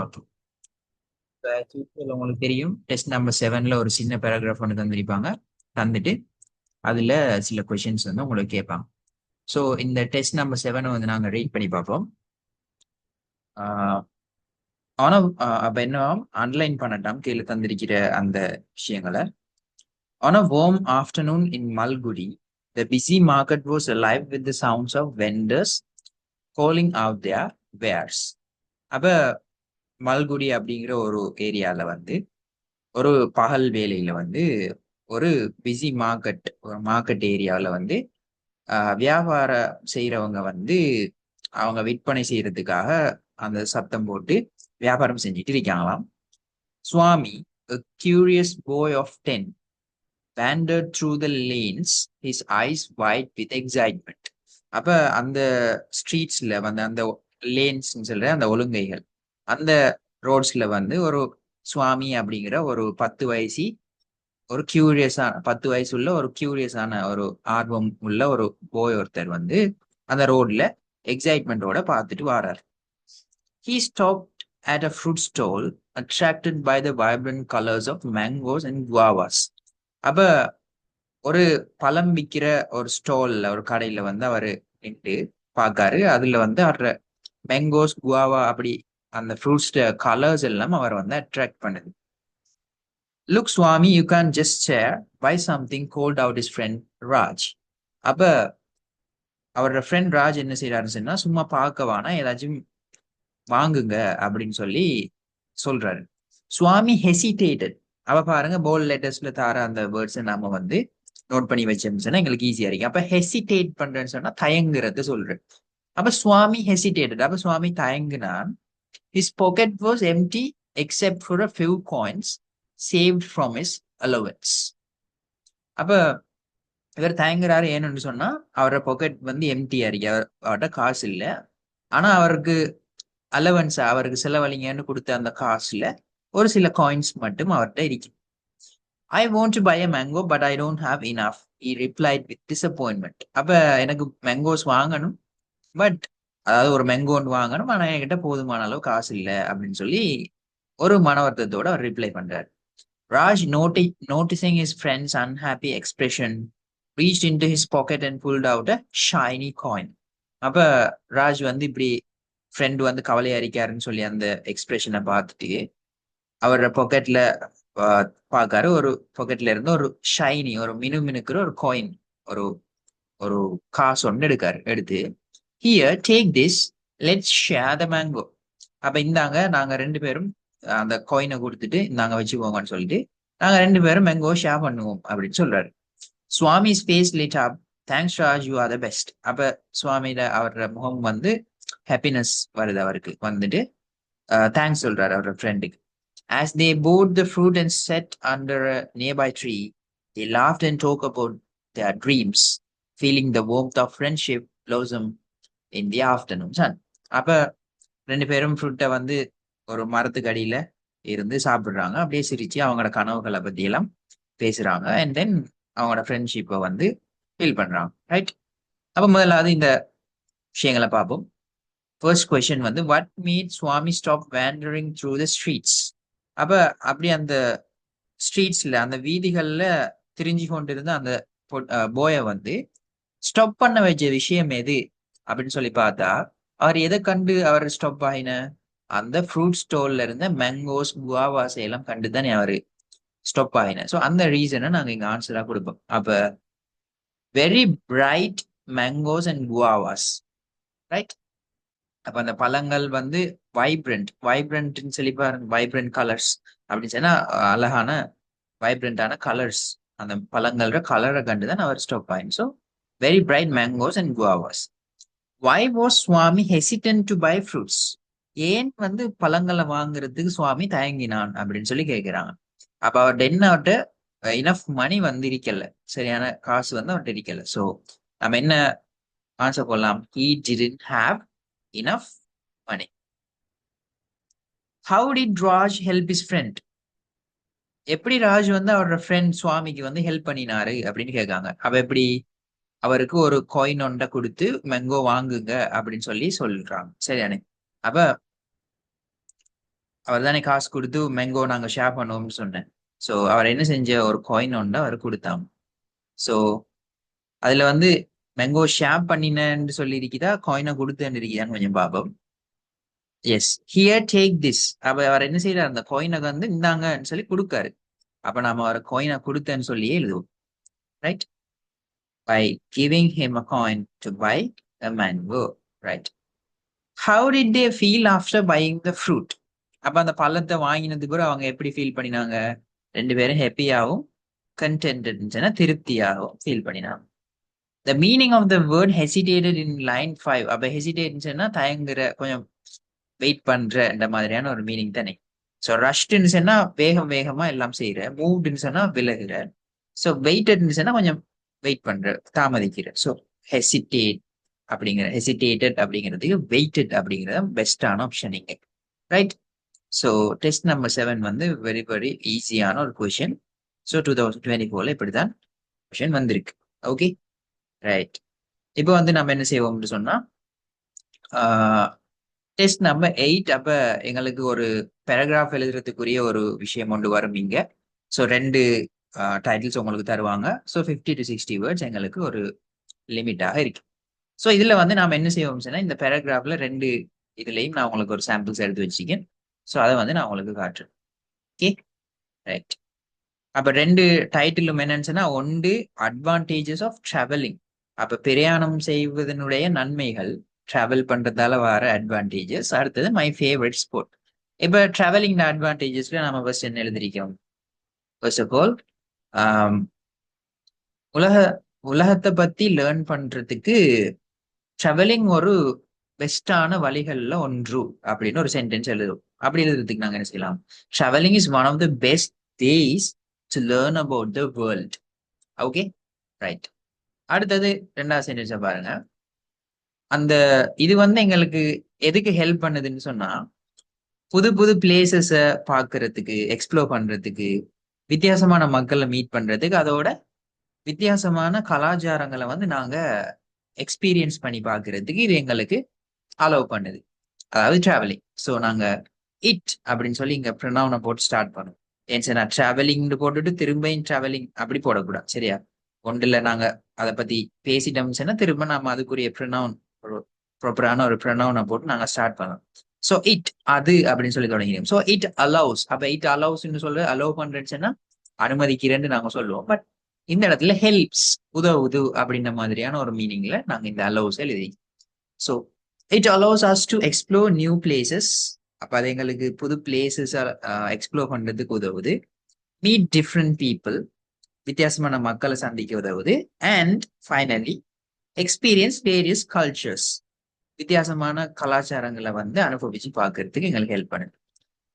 Okay. உங்களுக்கு தெரியும் test number 7ல ஒரு சின்ன பேராகிராஃப் ஒன்று தந்திருப்பாங்க. தந்துட்டு அதுல சில கொஷின்ஸ் வந்து உங்களுக்கு கேட்பாங்க. ஸோ இந்த டெஸ்ட் நம்பர் 7 வந்து நாங்க ரீட் பண்ணி பார்ப்போம். ஆனா அப்ப என்ன அன்லைன் பண்ணட்டாம் கீழே தந்திருக்கிற அந்த விஷயங்களை. On a warm afternoon in Malgudi, the busy market was alive with the sounds of vendors calling out their wares. அப்ப மல்குடி அப்படிங்கிற ஒரு ஏரியால வந்து ஒரு பகல் வேலையில வந்து ஒரு பிஸி மார்க்கெட், ஒரு மார்க்கெட் ஏரியாவில் வந்து வியாபாரம் செய்யறவங்க வந்து அவங்க விற்பனை செய்யறதுக்காக அந்த சத்தம் போட்டு வியாபாரம் செஞ்சுட்டு இருக்காங்களாம். சுவாமி, a curious boy of 10, wandered through the lanes, his eyes wide with excitement. அப்ப அந்த ஸ்ட்ரீட்ஸ்ல வந்து அந்த லேன்ஸ் சொல்ற அந்த ஒழுங்கைகள், அந்த ரோட்ஸ்ல வந்து ஒரு சுவாமி அப்படிங்கிற ஒரு 10 வயசு ஒரு கியூரியஸான 10 வயசு உள்ள ஒரு கியூரியஸான ஒரு ஆர்வம் உள்ள ஒரு போய் ஒருத்தர் வந்து அந்த ரோட்ல எக்ஸைட்மெண்டோட பார்த்துட்டு வரார். He stopped at a fruit stall, attracted by the vibrant colors of mangoes and guavas. அப்ப ஒரு பழம் விற்கிற ஒரு ஸ்டால்ல, ஒரு கடையில வந்து அவரு நின்று பார்க்காரு. அதுல வந்து அவர மேங்கோஸ் குவாவா அப்படி அந்த ஃப்ரூட்ஸ் கலர்ஸ் எல்லாம் அவர் வந்து அட்ராக்ட் பண்ணுது. Look, Swami, you can't just share. Buy something, called out his friend Raj. அப்ப அவரோட ஃப்ரெண்ட் ராஜ் என்ன செய்யறாருன்னு சொன்னா, சும்மா பார்க்க வேணா ஏதாச்சும் வாங்குங்க அப்படின்னு சொல்லி சொல்றாரு. சுவாமி ஹெசிடேட்டட். அவ பாருங்க போல்ட் லெட்டர்ஸ்ல தார அந்த வேர்ட்ஸ் நாம வந்து நோட் பண்ணி வச்சோம்னு சொன்னா எங்களுக்கு ஈஸியா இருக்கு. அப்ப ஹெசிடேட் பண்றேன்னு சொன்னா தயங்குறது சொல்றேன். அப்ப சுவாமி ஹெசிடேட்டட். அப்ப சுவாமி தயங்குனான். His pocket was empty except for a few coins saved from his allowance. அப்ப இவர் தயங்குறாரு ஏன்னு சொன்னா அவரோட பாக்கெட் வந்து எம்டியா இருக்கு. அவர்கிட்ட காசு இல்லை. ஆனா அவருக்கு அலவன்ஸ், அவருக்கு செலவழிங்கன்னு கொடுத்த அந்த காசுல ஒரு சில காயின்ஸ் மட்டும் அவர்கிட்ட இருக்கு. I want to buy a mango but I don't have enough, he replied with disappointment. அப்ப எனக்கு மேங்கோஸ் வாங்கணும், பட் அதாவது ஒரு மேங்கோ ஒன்று வாங்கணும், ஆனா என்கிட்ட போதுமான அளவு காசு இல்லை அப்படின்னு சொல்லி ஒரு மனவர்த்தத்தோட அவர் ரிப்ளை பண்றாரு. Raj, noticing his friend's unhappy expression, reached into his pocket and pulled out a shiny coin. அப்ப ராஜ் வந்து இப்படி ஃப்ரெண்ட் வந்து கவலையா இருக்காருன்னு சொல்லி அந்த எக்ஸ்பிரஷனை பார்த்துட்டு அவரோட பாக்கெட்ல பார்க்காரு. ஒரு பாக்கெட்ல இருந்து ஒரு ஷைனி, ஒரு மினுமினுக்கிற ஒரு காயின், ஒரு ஒரு காசு ஒன்று எடுத்து here take this, let's share the mango. அப்ப இந்தாங்க, நாங்க ரெண்டு பேரும் அந்த காயினை கொடுத்துட்டு இந்தாங்க வச்சுக்கோங்கன்னு சொல்லிட்டு நாங்க ரெண்டு பேரும் மேங்கோ ஷேர் பண்ணுவோம் அப்படின்னு சொல்றாரு. Swami space lit up, thanks Raj, you are the best. அப்ப சுவாமியில அவரோட முகம் வந்து ஹாப்பினஸ் வருது. அவருக்கு வந்துட்டு தேங்க்ஸ் சொல்றாரு அவரோட ஃப்ரெண்டுக்கு. As they bought the fruit and sat under a nearby tree, they laughed and talked about their dreams, feeling the warmth of friendship blossom in the afternoon sun. அப்ப ரெண்டு பேரும் ஃப்ரூட்டை வந்து ஒரு மரத்துக்கு அடியில இருந்து சாப்பிடுறாங்க. அப்படியே சிரிச்சு அவங்களோட கனவுகளை பத்தி எல்லாம் பேசுறாங்க. அண்ட் தென் அவங்களோட ஃப்ரெண்ட்ஷிப்பை வந்து ஃபீல் பண்றாங்க. ரைட். அப்ப முதலாவது இந்த விஷயங்களை பார்ப்போம். ஃபர்ஸ்ட் கொஸ்டின் வந்து what made Swami stop wandering through the streets. அப்ப அப்படி அந்த ஸ்ட்ரீட்ஸ்ல, அந்த வீதிகள்ல திரிஞ்சு கொண்டிருந்த அந்த போய வந்து ஸ்டாப் பண்ண வச்ச விஷயம் எது அப்படின்னு சொல்லி பார்த்தா, அவர் எதை கண்டு அவர் ஸ்டாப் ஆயின? அந்த ஃப்ரூட் ஸ்டால்ல இருந்த மேங்கோஸ் குவாவாஸ் எல்லாம் கண்டுதானே அவரு ஸ்டாப் ஆயின. ஸோ அந்த ரீசனை நாங்க இங்க ஆன்சரா கொடுப்போம். அப்ப very bright mangoes and guavas, right. அப்ப அந்த பழங்கள் வந்து வைப்ரண்ட்னு சொல்லி பாருங்க, வைப்ரண்ட் கலர்ஸ் அப்படின்னு சொன்னா அழகான வைப்ரண்டான கலர்ஸ், அந்த பழங்களோட கலரை கண்டுதான் அவர் ஸ்டாப் ஆயின். So very bright mangoes and guavas. Why was Swami hesitant to buy fruits? ஏன் வந்து பழங்களை வாங்குறதுக்கு சுவாமி தயங்கினான் அப்படின்னு சொல்லி கேட்கிறாங்க. அப்ப அவர்கிட்ட என்ன, அவர்கிட்ட இனஃப் மணி வந்து இருக்கல, சரியான காசு வந்து அவர்கிட்ட இருக்கல. ஸோ நம்ம என்ன ஆன்சர் போடலாம்? He didn't have enough money. How did Raj help his friend? எப்படி ராஜ் வந்து அவரோட ஃப்ரெண்ட் சுவாமிக்கு வந்து ஹெல்ப் பண்ணினாரு அப்படின்னு கேட்காங்க. அப்ப எப்படி? அவருக்கு ஒரு காயின் ஒன்றை கொடுத்து மேங்கோ வாங்குங்க அப்படின்னு சொல்லி சொல்றாங்க. சரியானே? அப்ப அவர் தானே காசு கொடுத்து மேங்கோ நாங்க ஷேர் பண்ணுவோம்னு சொன்னேன். ஸோ அவர் என்ன செஞ்ச ஒரு காயின் ஒன்று அவர் கொடுத்தாங்க. ஸோ அதுல வந்து மேங்கோ ஷேர் பண்ணினேன்னு சொல்லி இருக்குதா, காயினை கொடுத்தேன்னு இருக்குதான்னு கொஞ்சம் பார்ப்போம். Yes, here take this. அப்ப அவர் என்ன செய்யறாரு, அந்த காயினை வந்து இந்தாங்கன்னு சொல்லி கொடுக்காரு. அப்ப நாம அவர் காயினை கொடுத்தேன்னு சொல்லியே எழுதுவோம். Right, by giving him a coin to buy a mango. Right, how did they feel after buying the fruit. அப்ப அந்த பழத்தை வாங்கினதுக்கு கூட அவங்க எப்படி ஃபீல் பண்ணினாங்க? ரெண்டு பேரும் ஹாப்பியாகவும் கண்டென்ட் திருப்தியாகவும் ஃபீல் பண்ணினாங்க. The meaning of the word hesitated in line 5. அப்ப ஹெசிடேட்னா தயங்குற, கொஞ்சம் வெயிட் பண்ற மாதிரியான ஒரு மீனிங் தானே. ஸோ ரஷ்டுன்னு சொன்னா வேகம் வேகமா எல்லாம் செய்யற, மூவ்டுன்னு சொன்னா விலகுற, ஸோ வெயிட்டட்னு சொன்னா கொஞ்சம் வெயிட் பண்ற, தாமதிக்கிற. ஸோ ஹெசிடேட் ஹெசிடேட்டட் அப்படிங்கிறதுக்கு வெயிட்டட் அப்படிங்கிறது பெஸ்டான ஆப்ஷன் இங்க. ரைட், ஸோ டெஸ்ட் நம்பர் 7 வந்து வெரி வெரி ஈஸியான ஒரு கொஷின். ஸோ 2024 இப்படிதான் கொஷின் வந்திருக்கு. Okay, right. இப்போ வந்து நம்ம என்ன செய்வோம்னு சொன்னா, டெஸ்ட் நம்பர் 8. அப்ப எங்களுக்கு ஒரு பேராகிராஃப் எழுதுறதுக்குரிய ஒரு விஷயம் கொண்டு வரும் இங்க. ஸோ 2 டைட்டில்ஸ் உங்களுக்கு தருவாங்க. ஸோ 50 to 60 வேர்ட்ஸ் எங்களுக்கு ஒரு லிமிட்டாக இருக்கு. ஸோ இதுல வந்து நாம என்ன செய்வோம் சொன்னா, இந்த பேராகிராஃப்ல 2 இதுலயும் நான் உங்களுக்கு ஒரு சாம்பிள்ஸ் எடுத்து வச்சுக்கேன். ஸோ அதை வந்து நான் உங்களுக்கு காட்டுறேன். Okay, right. அப்ப 2 டைட்டிலும் என்னன்னு சொன்னா, ஒன்று அட்வான்டேஜஸ் ஆஃப் டிராவலிங். அப்ப பிரயாணம் செய்வதனுடைய நன்மைகள், டிராவல் பண்றதால வர அட்வான்டேஜஸ். அடுத்தது மை ஃபேவரட் ஸ்போர்ட். இப்ப டிராவலிங் அட்வான்டேஜஸ்ல நம்ம ஃபர்ஸ்ட் என்ன எழுதிருக்கோம்? ஃபர்ஸ்ட் ஆஃப் ஆல், உலக உலகத்தை பத்தி லேர்ன் பண்றதுக்கு டிராவலிங் ஒரு பெஸ்டான வழிகள்ல ஒன்று அப்படின்னு ஒரு சென்டென்ஸ் எழுதும். அப்படி எழுதுறதுக்கு நாங்க என்ன செய்யலாம்? Travelling is one of the best ways to learn about the world. Okay, right. அடுத்தது 2வது சென்டென்ஸை பாருங்க. அந்த இது வந்து எங்களுக்கு எதுக்கு ஹெல்ப் பண்ணுதுன்னு சொன்னா, புது புது பிளேசஸ பாக்குறதுக்கு, எக்ஸ்ப்ளோர் பண்றதுக்கு, வித்தியாசமான மக்களை மீட் பண்றதுக்கு, அதோட வித்தியாசமான கலாச்சாரங்களை வந்து நாங்க எக்ஸ்பீரியன்ஸ் பண்ணி பாக்குறதுக்கு இது எங்களுக்கு அலோவ் பண்ணுது. அதாவது டிராவலிங். ஸோ நாங்க இட் அப்படின்னு சொல்லி இங்க ப்ரொனவுனை போட்டு ஸ்டார்ட் பண்ணுவோம். ஏன் சார், நான் டிராவலிங் போட்டுட்டு திரும்பியும் டிராவலிங் அப்படி போடக்கூடாது, சரியா? ஒன்றுல நாங்க அதை பத்தி பேசிட்டோம்னா திரும்ப நாம அதுக்குரிய ப்ரொனவுன், ஒரு ப்ராப்பரான ஒரு ப்ரொனவுனை போட்டு நாங்க ஸ்டார்ட் பண்ணோம். ஸோ இட், அது அப்படின்னு சொல்லி தொடங்கிடும். So it allows. அப்ப இட் அலவுஸ்ன்னு சொல்ல அலோவ் பண்றேன்னா அனுமதிக்கிறேன்னு நாங்க சொல்லுவோம். பட் இந்த இடத்துல ஹெல்ப்ஸ், உதவுது அப்படின்ற மாதிரியான ஒரு மீனிங்ல நாங்க இந்த அலவுஸ் எழுதி. So it allows us to explore new places. அப்ப அது எங்களுக்கு புது பிளேசஸ் எக்ஸ்ப்ளோர் பண்றதுக்கு உதவுது. மீட் டிஃப்ரெண்ட் பீப்புள், வித்தியாசமான மக்களை சந்திக்க உதவுது. And finally experience various cultures, வித்தியாசமான கலாச்சாரங்களை வந்து அனுபவிச்சு பார்க்கறதுக்கு எங்களுக்கு ஹெல்ப் பண்ணுது.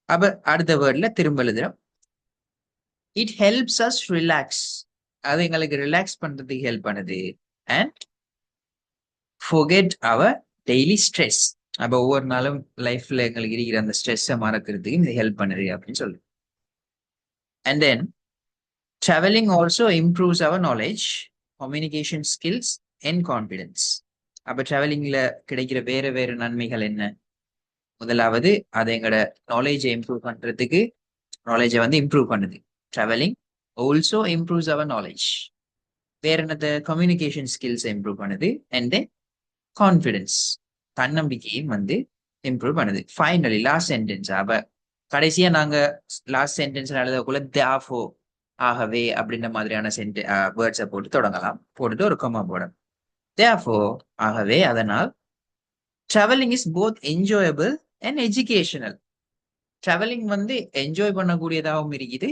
அப்ப அடுத்த வேர்ட்ல திரும்ப எழுதுறோம். It helps as relax. அது எங்களுக்கு ரிலாக்ஸ் பண்றதுக்கு ஹெல்ப் பண்ணுது. And forget our daily stress. அப்ப ஒவ்வொரு நாளும் லைஃப்ல எங்களுக்கு இருக்கிற அந்த ஸ்ட்ரெஸ்ஸை மறக்கிறதுக்கு இது ஹெல்ப் பண்ணுது அப்படின்னு சொல்லு. And then traveling also improves our knowledge, communication skills and confidence. அப்ப டிராவலிங்ல கிடைக்கிற வேற வேற நன்மைகள் என்ன? முதலாவது, அது எங்களோட நாலேஜை இம்ப்ரூவ் பண்றதுக்கு, நாலேஜை வந்து இம்ப்ரூவ் பண்ணுது. டிராவலிங் ஆல்சோ இம்ப்ரூவ்ஸ் அவர் நாலேஜ். வேற என்னது? கம்யூனிகேஷன் ஸ்கில்ஸ் இம்ப்ரூவ் பண்ணுது. அண்ட் தென் கான்ஃபிடன்ஸ், தன்னம்பிக்கையும் வந்து இம்ப்ரூவ் பண்ணுது. Finally last sentence. அப்ப கடைசியா நாங்க லாஸ்ட் சென்டென்ஸ்ல எழுதக்குள்ள therefore, ஆகவே அப்படின்ற மாதிரியான வேர்ட்ஸை போட்டு தொடங்கலாம். போட்டுட்டு ஒரு கமா போடணும். therefore, ஆகவே, அதனால் traveling is both enjoyable and educational. traveling வந்து என்ஜாய் பண்ணக்கூடியதாகவும் இருக்குது,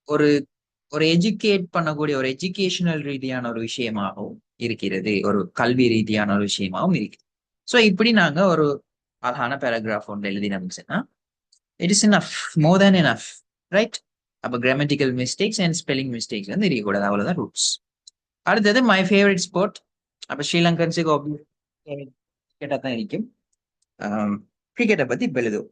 ஒரு ஒரு எஜுகேட் பண்ணக்கூடிய, ஒரு எஜுகேஷனல் ரீதியான ஒரு விஷயமாகவும் இருக்கிறது, ஒரு கல்வி ரீதியான ஒரு விஷயமாகவும் இருக்கு. ஸோ இப்படி நாங்க ஒரு அழகான பேராகிராஃப் ஒன்று எழுதினோம்னா it is enough, more than enough, right? அப்போ grammatical mistakes and spelling mistakes வந்து இருக்கக்கூடாது, அவ்வளவுதான் ரூல்ஸ். அடுத்தது மை ஃபேவரட் ஸ்போர்ட். அப்போ ஸ்ரீலங்கன்ஸுக்கு கிரிக்கெட்டாக தான் இருக்கும். கிரிக்கெட்டை பத்தி இப்ப எழுதுவோம்.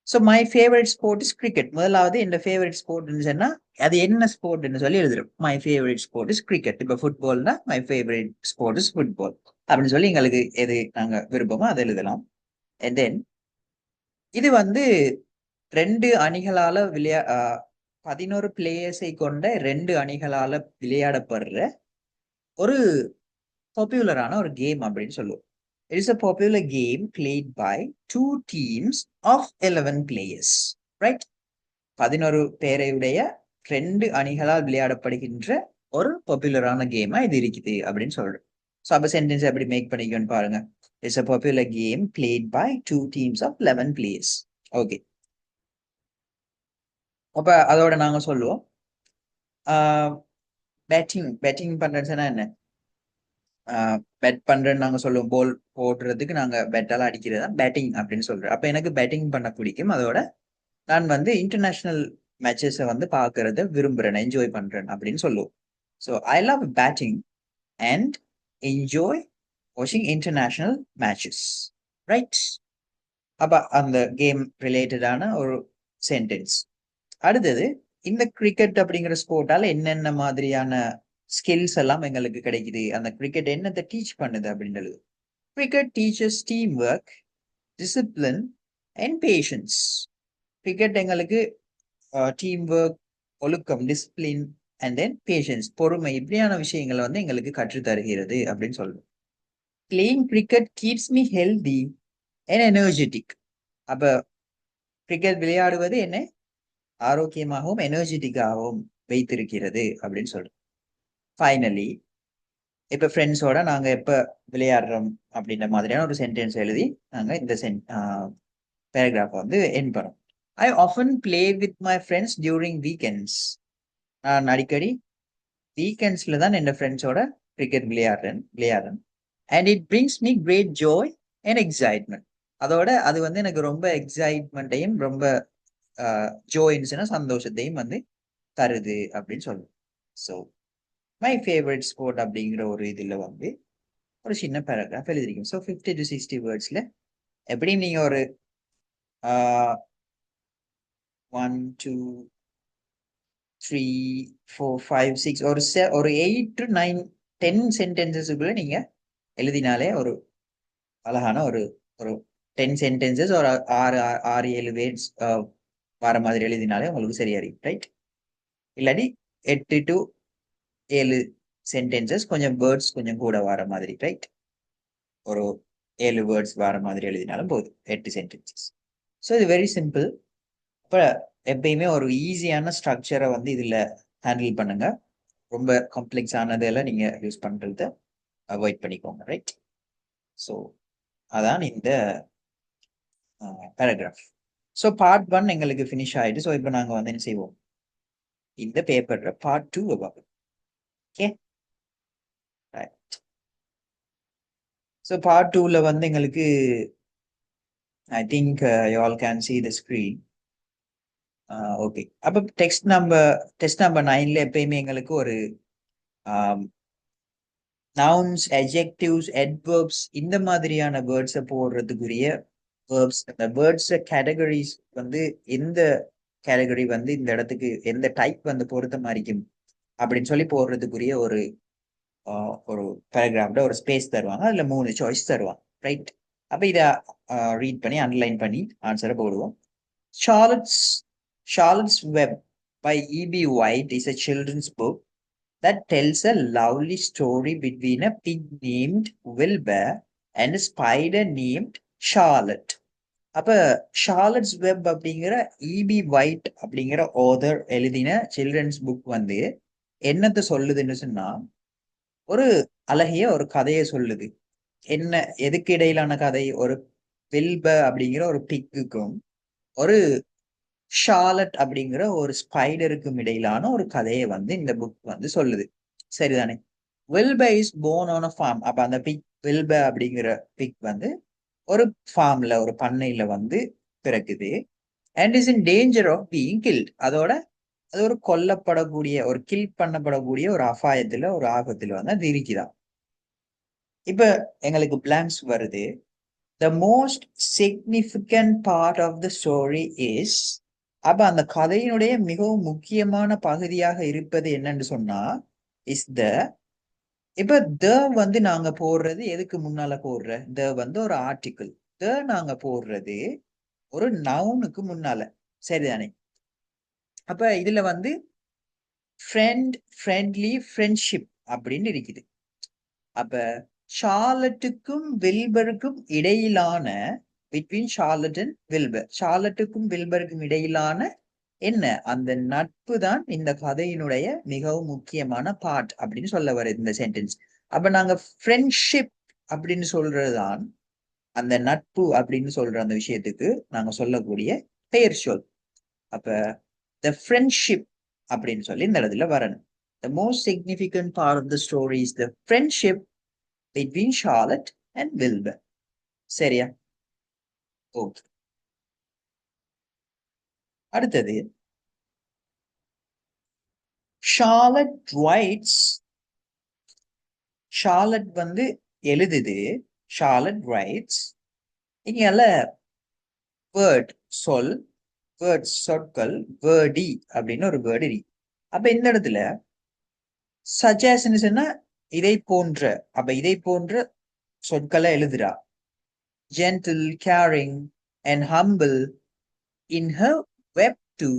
So my favourite sport is cricket. முதலாவது என் ஃபேவரட் ஸ்போர்ட்னு சொன்னா அது என்ன ஸ்போர்ட்னு சொல்லி எழுதுறோம். My favourite sport is cricket. இப்போ ஃபுட்பால்னா my favourite sport is football அப்படின்னு சொல்லி எங்களுக்கு எது நாங்க விருப்பமோ அதை எழுதலாம். அண்ட் தென் இது வந்து 2 அணிகளால 11 பிளேயர்ஸை கொண்ட 2 அணிகளால விளையாடப்படுற ஒரு பாப்புலரான ஒரு கேம் அப்படின்னு சொல்லுவோம். It is a popular game played by 2 teams of 11 players. Right? 11 பேரையுடைய 2 அணிகளால் விளையாடப்படுகின்ற ஒரு பாப்புலரான கேமா இது இருக்குது அப்படின்னு சொல்றோம். ஸோ அப்போ சென்டென்ஸ் எப்படி மேக் பண்ணிக்கணும்னு பாருங்க. It's a popular game played by 2 teams of 11 players. Okay. அப்ப அதோட நாங்க சொல்லுவோம் பேட்டிங் பண்றதுன்னா என்ன? பெட் பண்றேன்னு நாங்க சொல்லுவோம். போல் போடுறதுக்கு நாங்க பெட்டால அடிக்கிறது தான் பேட்டிங் அப்படின்னு சொல்றோம். அப்ப எனக்கு பேட்டிங் பண்ண பிடிக்கும். அதோட நான் வந்து இன்டர்நேஷனல் மேட்சஸை வந்து பார்க்கறத விரும்புறேன், என்ஜாய் பண்றேன் அப்படின்னு சொல்லுவோம். So I love batting and enjoy வாட்சிங் இன்டர்நேஷனல் மேட்சஸ். ரைட்? அப்ப அந்த கேம் ரிலேட்டடான ஒரு சென்டென்ஸ். அடுத்தது, இந்த கிரிக்கெட் அப்படிங்கிற ஸ்போர்ட்டால என்னென்ன மாதிரியான ஸ்கில்ஸ் எல்லாம் எங்களுக்கு கிடைக்குது, அந்த கிரிக்கெட் என்னத்தை டீச் பண்ணுது அப்படின்றது. Cricket teachers team work, discipline and patience. Cricket எங்களுக்கு டீம் ஒர்க், ஒழுக்கம், டிசிப்ளின் அண்ட் தென் பேஷன்ஸ், பொறுமை, இப்படியான விஷயங்களை வந்து எங்களுக்கு கற்று தருகிறது அப்படின்னு சொல்றோம். Playing cricket keeps me healthy and energetic. அப்ப கிரிக்கெட் விளையாடுவது என்ன ஆரோக்கியமாகவும் எனர்ஜெட்டிக்காகவும் வைத்திருக்கிறது அப்படின்னு சொல்றோம். ஃபைனலி, இப்ப ஃப்ரெண்ட்ஸோட நாங்க எப்ப விளையாடுறோம் அப்படின்ற மாதிரியான ஒரு சென்டென்ஸ் எழுதி நாங்க இந்த பேராகிராஃப் வந்து எண்ட் பண்ணோம். I often play with my friends during weekends. நான் அடிக்கடி வீக்கெண்ட்ஸ்ல தான் என் ஃப்ரெண்ட்ஸோட கிரிக்கெட் விளையாடுறேன். And it brings me great joy and excitement. அதோட அது வந்து எனக்கு ரொம்ப எக்ஸைட்மெண்ட்டையும் ரொம்ப ஜோயின்ஸ்னா சந்தோஷத்தையும் வந்து தருது அப்படின்னு சொல்லுவோம். ஸோ மை ஃபேவரட் ஸ்போர்ட் அப்படிங்கிற ஒரு இதுல வந்து ஒரு சின்ன பேராகிராஃப் எழுதிருக்கோம். ஸோ 50 to 60 வேர்ட்ஸ்ல எப்படி நீங்க ஒரு 1 2 3 4 5 6 ஒரு 8 to 9 10 சென்டென்சஸ்க்குள்ள நீங்க எழுதினாலே ஒரு அழகான ஒரு ஒரு 10 சென்டென்சஸ் ஒரு 6 7 வேர்ட்ஸ் வர மாதிரி எழுதினாலே உங்களுக்கு சரியா இருக்கு. ரைட்? இல்லாட்டி 8 to 7 சென்டென்சஸ் கொஞ்சம் வேர்ட்ஸ் கொஞ்சம் கூட வர மாதிரி. ரைட்? ஒரு 7 வேர்ட்ஸ் வர மாதிரி எழுதினாலும் போதும், 8 சென்டென்சஸ். ஸோ இது வெரி சிம்பிள். இப்போ எப்பயுமே ஒரு ஈஸியான ஸ்ட்ரக்சரை வந்து இதுல ஹேண்டில் பண்ணுங்க. ரொம்ப காம்ப்ளெக்ஸ் ஆனதெல்லாம் நீங்க யூஸ் பண்றத அவாய்ட் பண்ணிக்கோங்க. ரைட்? ஸோ அதான் இந்த பேராகிராஃப். ஸோ பார்ட் 1 எங்களுக்கு ஃபினிஷ் ஆயிடுச்சு. ஸோ இப்போ நாங்க வந்து என்ன செய்வோம், இந்த பேப்பர்ல பார்ட் 2 பார்ப்போம். Okay, right. ஸோ பார்ட் 2ல வந்து எங்களுக்கு I think you all can see the screen. Okay, அப்போ டெஸ்ட் நம்பர் 9ல எப்பயுமே எங்களுக்கு ஒரு நவுன்ஸ், adjectives, adverbs இந்த மாதிரியான வேர்ட்ஸை போடுறதுக்குரிய வேர்ப்ஸ், அந்த வேர்ட்ஸ் கேட்டகரிஸ் வந்து எந்த கேட்டகரி வந்து இந்த இடத்துக்கு எந்த டைப் வந்து பொருத்த மாதிரிக்கும் அப்படின்னு சொல்லி போடுறதுக்குரிய ஒரு ஒரு பேராகிராஃப்ல ஒரு ஸ்பேஸ் தருவாங்க. அதுல 3 சாய்ஸ் தருவாங்க. ரைட்? அப்ப இதை ரீட் பண்ணி அண்டர்லைன் பண்ணி ஆன்சரை போடுவோம். Charlotte's Web by E.B. White is a children's book that tells a lovely story between a pig named Wilbur and a spider named Charlotte. அப்ப ஷார்லட்ஸ் வெப் அப்படிங்கிற E.B. White அப்படிங்கிற ஆதர் எழுதின சில்ட்ரன்ஸ் புக் வந்து என்னத்தை சொல்லுதுன்னு சொன்னா, ஒரு அழகிய ஒரு கதையை சொல்லுது. என்ன, எதுக்கு இடையிலான கதை? ஒரு வில்பர் அப்படிங்கிற ஒரு பிக்குக்கும் ஒரு ஷார்லட் அப்படிங்கிற ஒரு ஸ்பைடருக்கும் இடையிலான ஒரு கதையை வந்து இந்த புக் வந்து சொல்லுது. சரிதானே? Wilbur is born on a farm. அப்ப அந்த வில்பர் அப்படிங்கிற பிக் வந்து ஒரு ஃபார்ம்ல, ஒரு பண்ணையில வந்து பிறக்குது. And is in danger of being killed. அதோட அது ஒரு கொல்லப்படக்கூடிய, ஒரு கில் பண்ணப்படக்கூடிய ஒரு அபாயத்துல, ஒரு ஆபத்துல வந்து அது இருக்குதான். இப்ப எங்களுக்கு பிளாங்க்ஸ் வருது. The most significant part of the story is, அப்ப அந்த கதையினுடைய மிகவும் முக்கியமான பகுதியாக இருப்பது என்னன்னு சொன்னா இஸ் த. இப்ப த வந்து நாங்க போடுறது எதுக்கு முன்னால போடுற? த வந்து ஒரு ஆர்டிக்கிள். த நாங்க போடுறது ஒரு நவுனுக்கு முன்னால. சரிதானே? அப்ப இதுல வந்து ஃப்ரெண்ட், ஃப்ரெண்ட்லி, ஃப்ரெண்ட்ஷிப் அப்படின்னு இருக்குது. அப்ப ஷார்லட்டுக்கும் வில்பருக்கும் இடையிலான பிட்வீன் ஷார்லட் அண்ட் வில்பர், ஷார்லட்டுக்கும் வில்பருக்கும் இடையிலான என்ன அந்த நட்பு தான் இந்த கதையினுடைய மிகவும் முக்கியமான பார்ட் அப்படின்னு சொல்ல வருது இந்த சென்டென்ஸ். அப்ப நாங்க ஃப்ரெண்ட்ஷிப் அப்படின்னு சொல்றதுதான் அந்த நட்பு அப்படின்னு சொல்ற அந்த விஷயத்துக்கு நாங்க சொல்லக்கூடிய பெயர் சொல். அப்ப த ஃப்ரெண்ட்ஷிப் அப்படின்னு சொல்லி இந்த இடத்துல வரணும். The most significant part of the story is the friendship between Charlotte and Wilbur. சரியா? ஓகே. அடுத்தது ஷார்லட் ரைட்ஸ். ஷார்லட் வந்து எழுதுது. Charlotte writes. இங்கால வேர்ட் சொல், வேர்ட் சொற்கள், வேர்டி அப்படின்னு ஒரு வேர்டு இருக்கு. அப்ப இந்த இடத்துல சஜஷன் சொன்னா இதை போன்ற, அப்ப இதை போன்ற சொற்களை எழுதுறா. gentle, caring and humble in her web to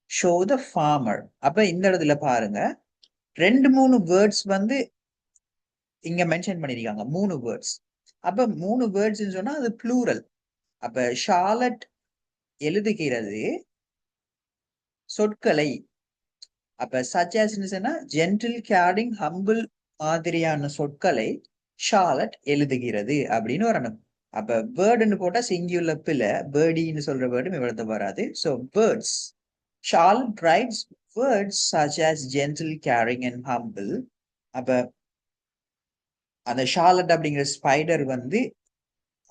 show the farmer. அப்ப இந்த இடத்துல பாருங்க 2-3 வேர்ட்ஸ் வந்து இங்க மென்ஷன் பண்ணிருக்காங்க. 3 வேர்ட்ஸ். அப்ப 3 வேர்ட்ஸ் சொன்னா அது ப்ளூரல். அப்ப ஷார்லட் எழுதுகிறது சொற்களை. அப்ப சஜஷன் ஜென்டில், கேரிங், ஹம்பிள் மாதிரியான சொற்களை ஷார்லட் எழுதுகிறது அப்படின்னு வரணும். அப்ப வேர்டுன்னு போட்டா சிங்குலர் பிள்ளை, பேர்டின்னு சொல்ற வேர்டும் இவ்வளவு வராது. So words, Charlotte writes words such as gentle, caring and humble. அப்ப அந்த ஷார்லட் அப்படிங்கிற ஸ்பைடர் வந்து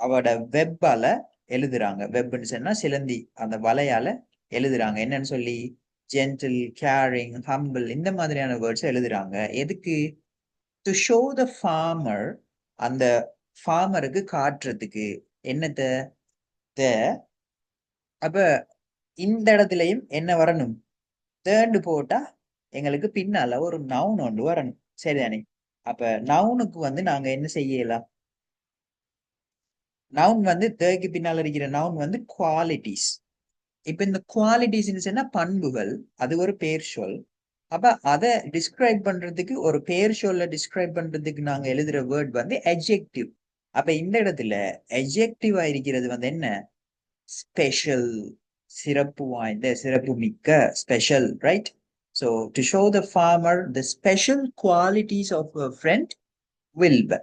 அவட வெப்பால எழுதுறாங்க. வெப்னு சொன்னா சிலந்தி, அந்த வலையால எழுதுறாங்க. என்னன்னு சொல்லி ஜென்டில், கேரிங், ஹம்பிள் இந்த மாதிரியான வேர்ட்ஸ் எழுதுறாங்க. எதுக்கு? டு ஷோ த ஃபார்மர், அந்த ஃபார்மருக்கு காட்டுறதுக்கு. என்னத்த? அப்ப இந்த இடத்துலயும் என்ன வரணும்? தேர்ண்டு போட்டா எங்களுக்கு பின்னால ஒரு நவுன் ஒன்று வரணும். சரிதானே? அப்ப நவுனுக்கு வந்து நாங்க என்ன செய்யலாம்? நவுன் வந்து தேக்கு பின்னால இருக்கிற நவுன் வந்து குவாலிட்டிஸ். இப்ப இந்த குவாலிட்டிஸ் என்ன? பண்புகள். அது ஒரு பெயர் சொல். அப்ப அதை டிஸ்கிரைப் பண்றதுக்கு, ஒரு பெயர் சொல்ல டிஸ்கிரைப் பண்றதுக்கு நாங்க எழுதுற வேர்ட் வந்து adjective. அப்ப இந்த இடத்துல adjective இருக்கிறது வந்து என்ன? ஸ்பெஷல், சிறப்பு வாய்ந்த, சிறப்பு மிக்க, special, right? So to show the farmer the special qualities of a friend Wilbur.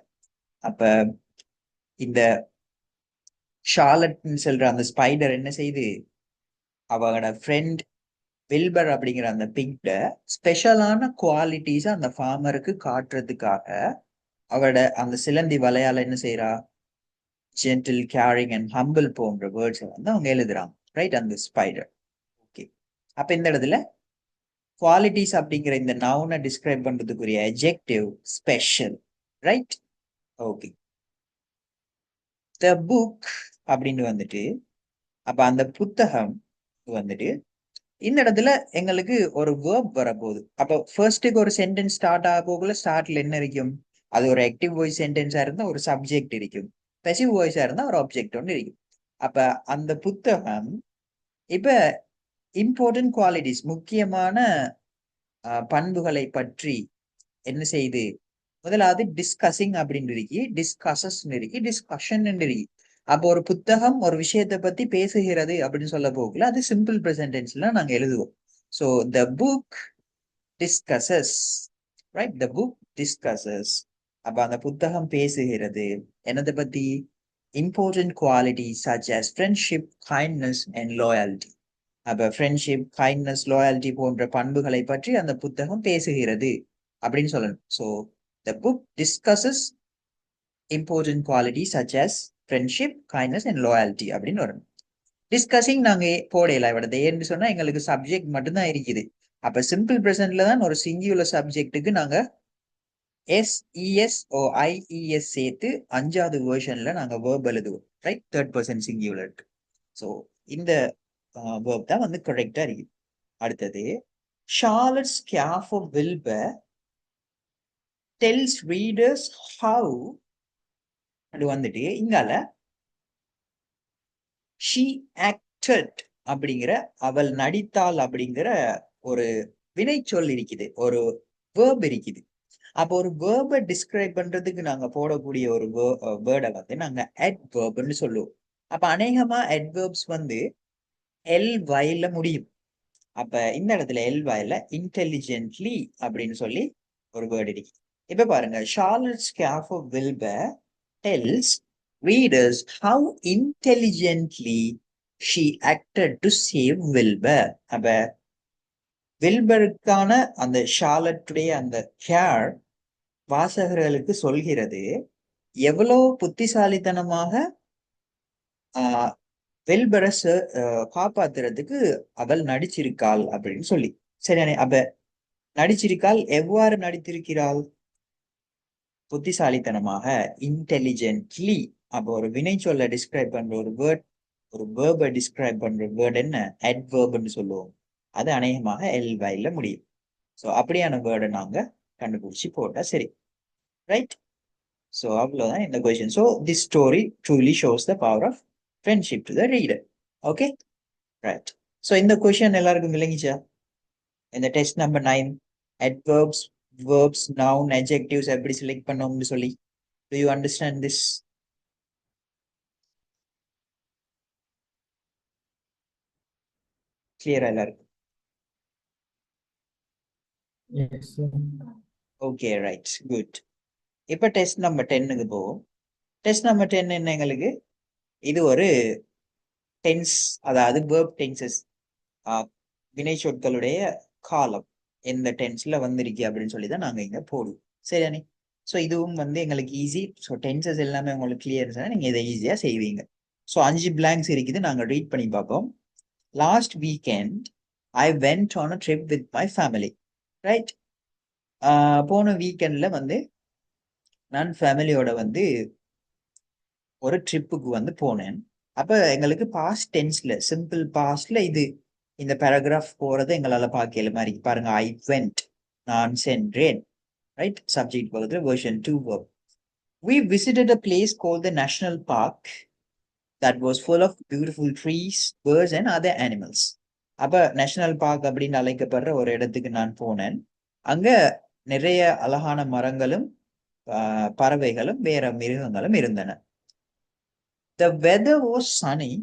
அப்ப இந்த ஷார்லட்னு சொல்ற அந்த ஸ்பைடர் என்ன செய்து அவங்களோட ஃப்ரெண்ட் வில்பர் அப்படிங்கிற அந்த பிங்க்ட ஸ்பெஷலான குவாலிட்டிஸ் அந்த ஃபார்மருக்கு காட்டுறதுக்காக அவட அந்த சிலந்தி வலையால என்ன செய்யறா? ஜென்டில், கேரிங் அண்ட் ஹம்பிள் போன்ற வேர்ட்ஸை வந்து அவங்க எழுதுறாங்க. ரைட்? அந்த ஸ்பைடர். ஓகே. அப்ப இந்த இடத்துல குவாலிட்டிஸ் அப்படிங்கிற இந்த நவுனை டிஸ்கிரைப் பண்றதுக்குரிய adjective special. Right? Okay. The book அப்படின்னு வந்துட்டு, அப்ப அந்த புத்தகம் வந்துட்டு இந்த இடத்துல எங்களுக்கு ஒரு வேர்ப் வரப்போகுது. அப்ப ஃபர்ஸ்ட்டுக்கு ஒரு சென்டென்ஸ் ஸ்டார்ட் ஆக போகல, ஸ்டார்ட்ல என்ன இருக்கும்? அது ஒரு ஆக்டிவ் வாய்ஸ் சென்டென்ஸா இருந்தா ஒரு சப்ஜெக்ட் இருக்கும், பெசிவ் வாய்ஸா இருந்தா ஒரு ஆப்ஜெக்ட் ஒன்று இருக்கும். அப்ப அந்த புத்தகம் இப்ப இம்பார்ட்டன்ட் குவாலிட்டிஸ், முக்கியமான பண்புகளை பற்றி என்ன செய்து? முதலாவது டிஸ்கசிங் அப்படின்னு இருக்கு, டிஸ்கசஸ் இருக்கு, டிஸ்கஷன் இருக்கு. அப்போ ஒரு புத்தகம் ஒரு விஷயத்தை பத்தி பேசுகிறது அப்படின்னு சொல்ல போகல, அது சிம்பிள் ப்ரெசன்ட் டென்ஸ்ல நாங்க எழுதுவோம். So the book discusses, right? The book discusses. அப்ப அந்த புத்தகம் பேசுகிறது என்னதை பத்தி? Important quality such as friendship, kindness and loyalty. அப்ப ஃப்ரெண்ட்ஷிப், கைண்ட்னஸ், லாயல்டி போன்ற பண்புகளை பற்றி அந்த புத்தகம் பேசுகிறது அப்படின்னு சொல்லணும். So the book discusses important quality such as friendship, kindness and loyalty அப்படின்னு வரணும். டிஸ்கஸிங் நாங்க போடையில விடது ஏன்னு சொன்னா எங்களுக்கு சப்ஜெக்ட் மட்டும்தான் இருக்குது. அப்ப சிம்பிள் பிரசன்ட்ல தான் ஒரு சிங்குலர் சப்ஜெக்ட்டுக்கு நாங்க SES சேர்த்து 5வது வேர்ஷன்ல நாங்க வேர்ப் எழுதுவோம். Right? Third person singular. So இந்த வேர்ப் தான் வந்து கரெக்டா இருக்கு. அடுத்தது Charlotte's care for Wilbur tells readers how, அது வந்துட்டு இங்கால she acted அப்படிங்கிற அவள் நடித்தாள் அப்படிங்கிற ஒரு வினை சொல் இருக்குது, ஒரு வேர்ப் இருக்குது. அப்போ ஒரு வேர்பை டிஸ்கிரைப் பண்றதுக்கு நாங்க போடக்கூடிய ஒரு வேர்டை வந்து நாங்க அட்வெர்ப்னு சொல்லுவோம். அப்ப அநேகமா அட்வெர்ப்ஸ் வந்து எல் வாயில முடியும். அப்ப இந்த இடத்துல எல் வாயில இன்டெலிஜென்ட்லி அப்படின்னு சொல்லி ஒரு வேர்டு இருக்கு. இப்ப பாருங்க, Charlotte Schiaffo Wilbur tells readers how intelligently she acted to save Wilbur. அப்ப வில்பருக்கான அந்த ஷார்லட்டுடைய அந்த கேர் வாசகர்களுக்கு சொல்கிறது எவ்வளவு புத்திசாலித்தனமாக வெல்பரஸ் காப்பாத்துறதுக்கு அவள் நடிச்சிருக்காள் அப்படின்னு சொல்லி. சரியானே? அப்ப நடிச்சிருக்காள், எவ்வாறு நடித்திருக்கிறாள்? புத்திசாலித்தனமாக, இன்டெலிஜென்ட்லி. அப்போ ஒரு வினை சொல்ல டிஸ்கிரைப் பண்ற ஒரு வேர்ட், ஒரு வேர்பை டிஸ்கிரைப் பண்ற வேர்ட் என்ன? அட்வெர்ப்னு சொல்லுவோம். அது அநேகமாக எல் வாயில முடியும். ஸோ அப்படியான வேர்டை நாங்க கண்டுபிடிச்சு போட்டா சரி. ரைட்? ஸோ அவ்வளவுதான் இந்த question. So this story truly shows the power of friendship to the reader. Okay, right. So இந்த கொஸ்டின் எல்லாருக்கும் விளங்கிச்சா? இந்த test number 9 adverbs, verbs, noun, adjectives எப்படி செலக்ட் பண்ணோம்னு சொல்லி. Do you understand this? கிளியரா எல்லாருக்கும்? Yes, sir. Okay, right, good. இப்போ டெஸ்ட் நம்பர் 10க்கு போவோம். டெஸ்ட் நம்பர் 10 என்ன எங்களுக்கு? இது ஒரு டென்ஸ், அதாவது வேர்ப் டென்சஸ், வினை சொற்களுடைய காலம் எந்த டென்ஸ்ல வந்திருக்கு அப்படின்னு சொல்லி தான் நாங்க இங்க போடுவோம். சரியானே? ஸோ இதுவும் வந்து எங்களுக்கு ஈஸி. ஸோ டென்சஸ் எல்லாமே உங்களுக்கு கிளியர், நீங்க இதை ஈஸியா செய்வீங்க. ஸோ 5 blanks இருக்குது, நாங்க ரீட் பண்ணி பார்ப்போம். Last weekend I went on a trip with my family. Right? போன வீக்கெண்ட்ல வந்து நான் ஃபேமிலியோட வந்து ஒரு ட்ரிப்புக்கு வந்து போனேன். அப்ப எங்களுக்கு பாஸ்ட் டென்ஸ்ல, சிம்பிள் பாஸ்ட்ல இது இந்த பேராகிராஃப் போறதை எங்களால பார்க்கல மாதிரி பாருங்க. ஐ வென்ட், நான் சென்றேன். ரைட்? சப்ஜெக்ட் பக்கத்துல version 2 verb. We visited a place called the National Park that was full of beautiful trees, birds and other animals. அப்ப நேஷனல் பார்க் அப்படின்னு அழைக்கப்படுற ஒரு இடத்துக்கு நான் போனேன். அங்க நிறைய அழகான மரங்களும் பறவைகளும் வேற மிருகங்களும் இருந்தன. The weather was sunny,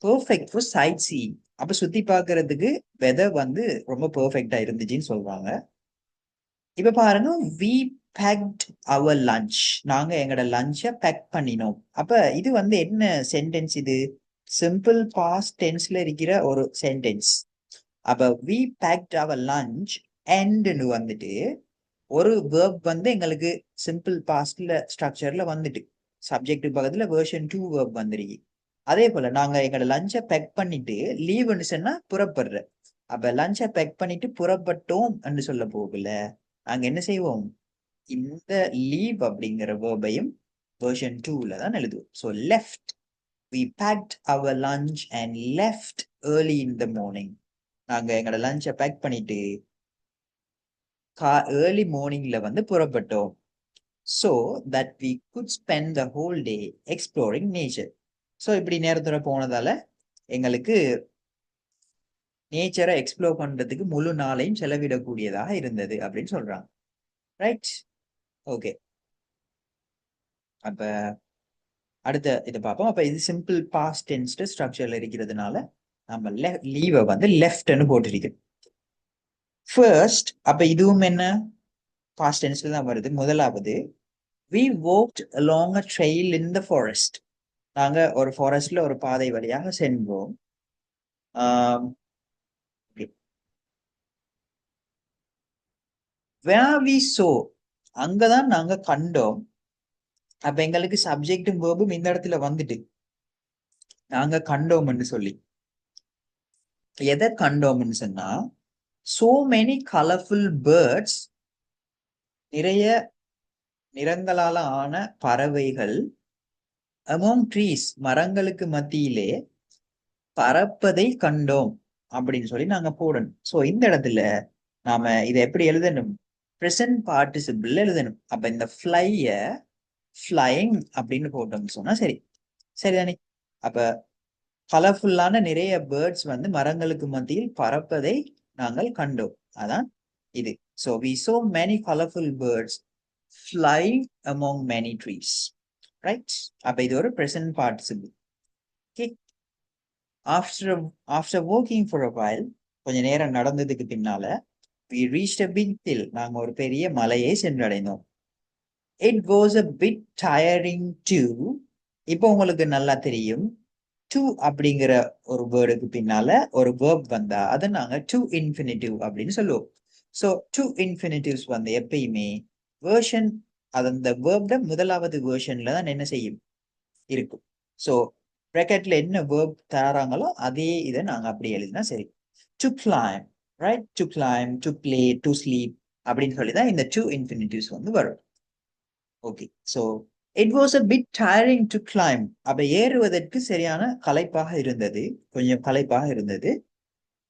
perfect for sightseeing. அப்ப சுத்தி பார்க்கறதுக்கு வெதர் வந்து ரொம்ப பெர்ஃபெக்டா இருந்துச்சுன்னு சொல்றாங்க. இப்ப பாருங்க, we packed our lunch. நாங்க எங்களோட லஞ்சை பேக் பண்ணினோம். அப்ப இது வந்து என்ன சென்டென்ஸ்? இது சிம்பிள் பாஸ்ட் டென்ஸ்ல இருக்கிற ஒரு சென்டென்ஸ். அப்ப we packed our lunch and வந்துட்டு ஒரு வேர்ப் வந்து எங்களுக்கு சிம்பிள் பாஸ்ட்ல ஸ்ட்ரக்சர்ல வந்துட்டு சப்ஜெக்ட் பக்கத்துல வெர்ஷன் 2 வேர்ப் வந்துருக்கு. அதே போல நாங்க எங்களோட லஞ்சை பேக் பண்ணிட்டு லீவ்னு சொன்னா புறப்படுற. அப்ப லஞ்சை பேக் பண்ணிட்டு புறப்பட்டோம் சொல்ல போகல, நாங்க என்ன செய்வோம்? இந்த லீவ் அப்படிங்கிற வேர்பையும் வெர்ஷன் 2ல தான் எழுதுவோம். So left, we packed our lunch and left early in the morning. நாங்க எங்களோட லஞ்சை பேக் பண்ணிட்டு ஏர்லி மார்னிங்ல வந்து புறப்பட்டோம். so that we could spend the whole day exploring nature. So இப்படி நேரத்தோட போனதால எங்களுக்கு நேச்சரை எக்ஸ்ப்ளோர் பண்றதுக்கு முழு நாளையும் செலவிடக்கூடியதாக இருந்தது அப்படின்னு சொல்றாங்க. ரைட்? ஓகே, அப்ப அடுத்த இதை பார்ப்போம். அப்ப இது சிம்பிள் பாஸ்ட் டென்ஸ் ஸ்ட்ரக்சர்ல இருக்கிறதுனால நம்ம லீவை வந்து லெஃப்ட்னு போட்டிருக்கு. ஃபர்ஸ்ட், அப்ப இதுவும் என்ன பாஸ்ட் டென்ஸ்ல தான் வருது. முதலாவது, we walked along a trail in the forest. நாங்க ஒரு ஃபாரஸ்ட்ல ஒரு பாதை வழியாக சென்றோம். where we saw, அங்கதான் நாங்க கண்டோம். அப்ப எங்களுக்கு சப்ஜெக்டும் வேர்பும் இந்த இடத்துல வந்துட்டு நாங்க கண்டோம்னு சொல்லி. எதை கண்டோம்னு சொன்னா, so many colorful birds, நிறைய நிறங்களால ஆன பறவைகள், among trees, மரங்களுக்கு மத்தியிலே பறப்பதை கண்டோம் அப்படின்னு சொல்லி நாங்க போடணும். சோ இந்த இடத்துல நாம இதை எப்படி எழுதணும்? பிரசன்ட் பார்ட்டிசிபிள் எழுதணும். அப்ப இந்த ஃப்ளைங் அப்படின்னு போட்டோம்னு சொன்னா சரி. சரிதானே? அப்ப கலர்ஃபுல்லான நிறைய பேர்ட்ஸ் வந்து மரங்களுக்கு மத்தியில் பறப்பதை நாங்கள் கண்டோம். அதான் இது. So we saw many colorful birds flying among many trees. Right? அப்ப இது ஒரு present participle. Okay. After walking for a while, கொஞ்ச நேரம் நடந்ததுக்கு பின்னால we reached a big hill. நாங்க ஒரு பெரிய மலையை சென்றடைந்தோம். It was a bit tiring too. இப்போ உங்களுக்கு நல்லா தெரியும் to அப்படிங்கிற ஒரு வேர்டுக்கு பின்னால ஒரு verb வந்தா அதை நாங்க to infinitive அப்படின்னு சொல்லுவோம். ஸோ to infinitives வந்து எப்பயுமே வேர்ஷன் அது அந்த வேர்ப்ட முதலாவது வேர்ஷன்ல தான் என்ன செய்யும் இருக்கும். ஸோ ப்ராக்கெட்ல என்ன வேர்ப் தராங்களோ அதே இதை நாங்க அப்படி எழுதினா சரி. To claim, right? To claim, to play, to sleep அப்படின்னு சொல்லி தான் இந்த to infinitives வந்து வரும். Okay, so it was a bit tiering to claim. அப்ப ஏறுவதற்கு சரியான களைப்பாக இருந்தது, கொஞ்சம் களைப்பாக இருந்தது.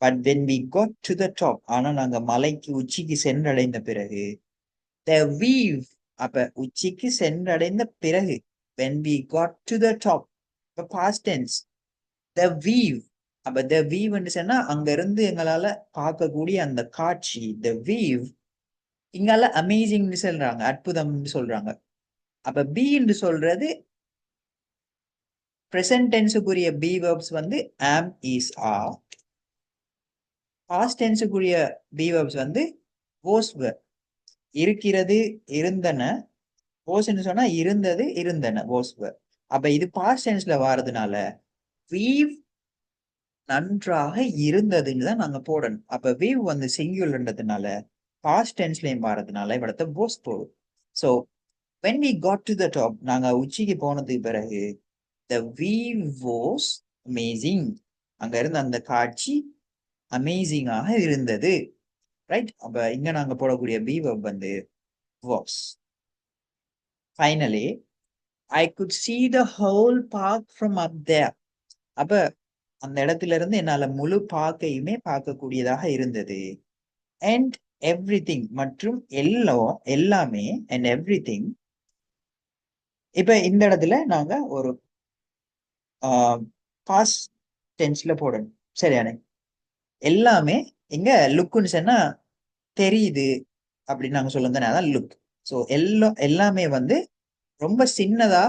But when we got to the top, ஆனா நாங்க மலைக்கு உச்சிக்கு சென்றடைந்த பிறகு the view, அப்ப உச்சிக்கு சென்றடைந்த பிறகு when we got to the top, இப்ப past tense, the view, அப்ப the view ன்னு சொன்னா அங்க இருந்து எங்களால பார்க்கக்கூடிய அந்த காட்சி, the view. இங்கால அமேசிங்னு சொல்றாங்க, அற்புதம்னு சொல்றாங்க. அப்ப பி என்று சொல்றது present tense-க்குரிய be verbs வந்து am, is, are. past tense-க்குரிய be verbs வந்து was, were. இருக்கிறது, இருந்தன. was ன்னு சொன்னா இருந்தது, இருந்தன, was, were. அப்ப இது past tense-ல வாரதுனால we've நன்றாக இருந்ததுன்னு தான் நாங்க போடணும். அப்ப we've வந்து singularன்றதுனால past tense-லயும் வாரதுனால இவடத்தை was போடும். So when we got to the top, நாங்க உச்சிக்கு போனதுக்கு பிறகு the view was amazing. அங்க இருந்த அந்த காட்சி அமேசிங்காக இருந்தது. ரைட்? அப்ப இங்க நாங்க போடக்கூடிய be verb வந்து was. Finally, I could see the whole park from up there. அப்ப அந்த இடத்துல இருந்து என்னால முழு பார்க்கையுமே பார்க்கக்கூடியதாக இருந்தது. And everything, மற்றும் எல்லாமே and everything. இப்ப இந்த இடத்துல நாங்க ஒரு பாஸ்ட் டென்ஸ்ல போடணும். சரியானே? எல்லாமே இங்க லுக்குன்னு சொன்னா தெரியுது அப்படின்னு நாங்க சொல்லும் தானே, அதான் லுக். ஸோ எல்லாமே வந்து ரொம்ப சின்னதா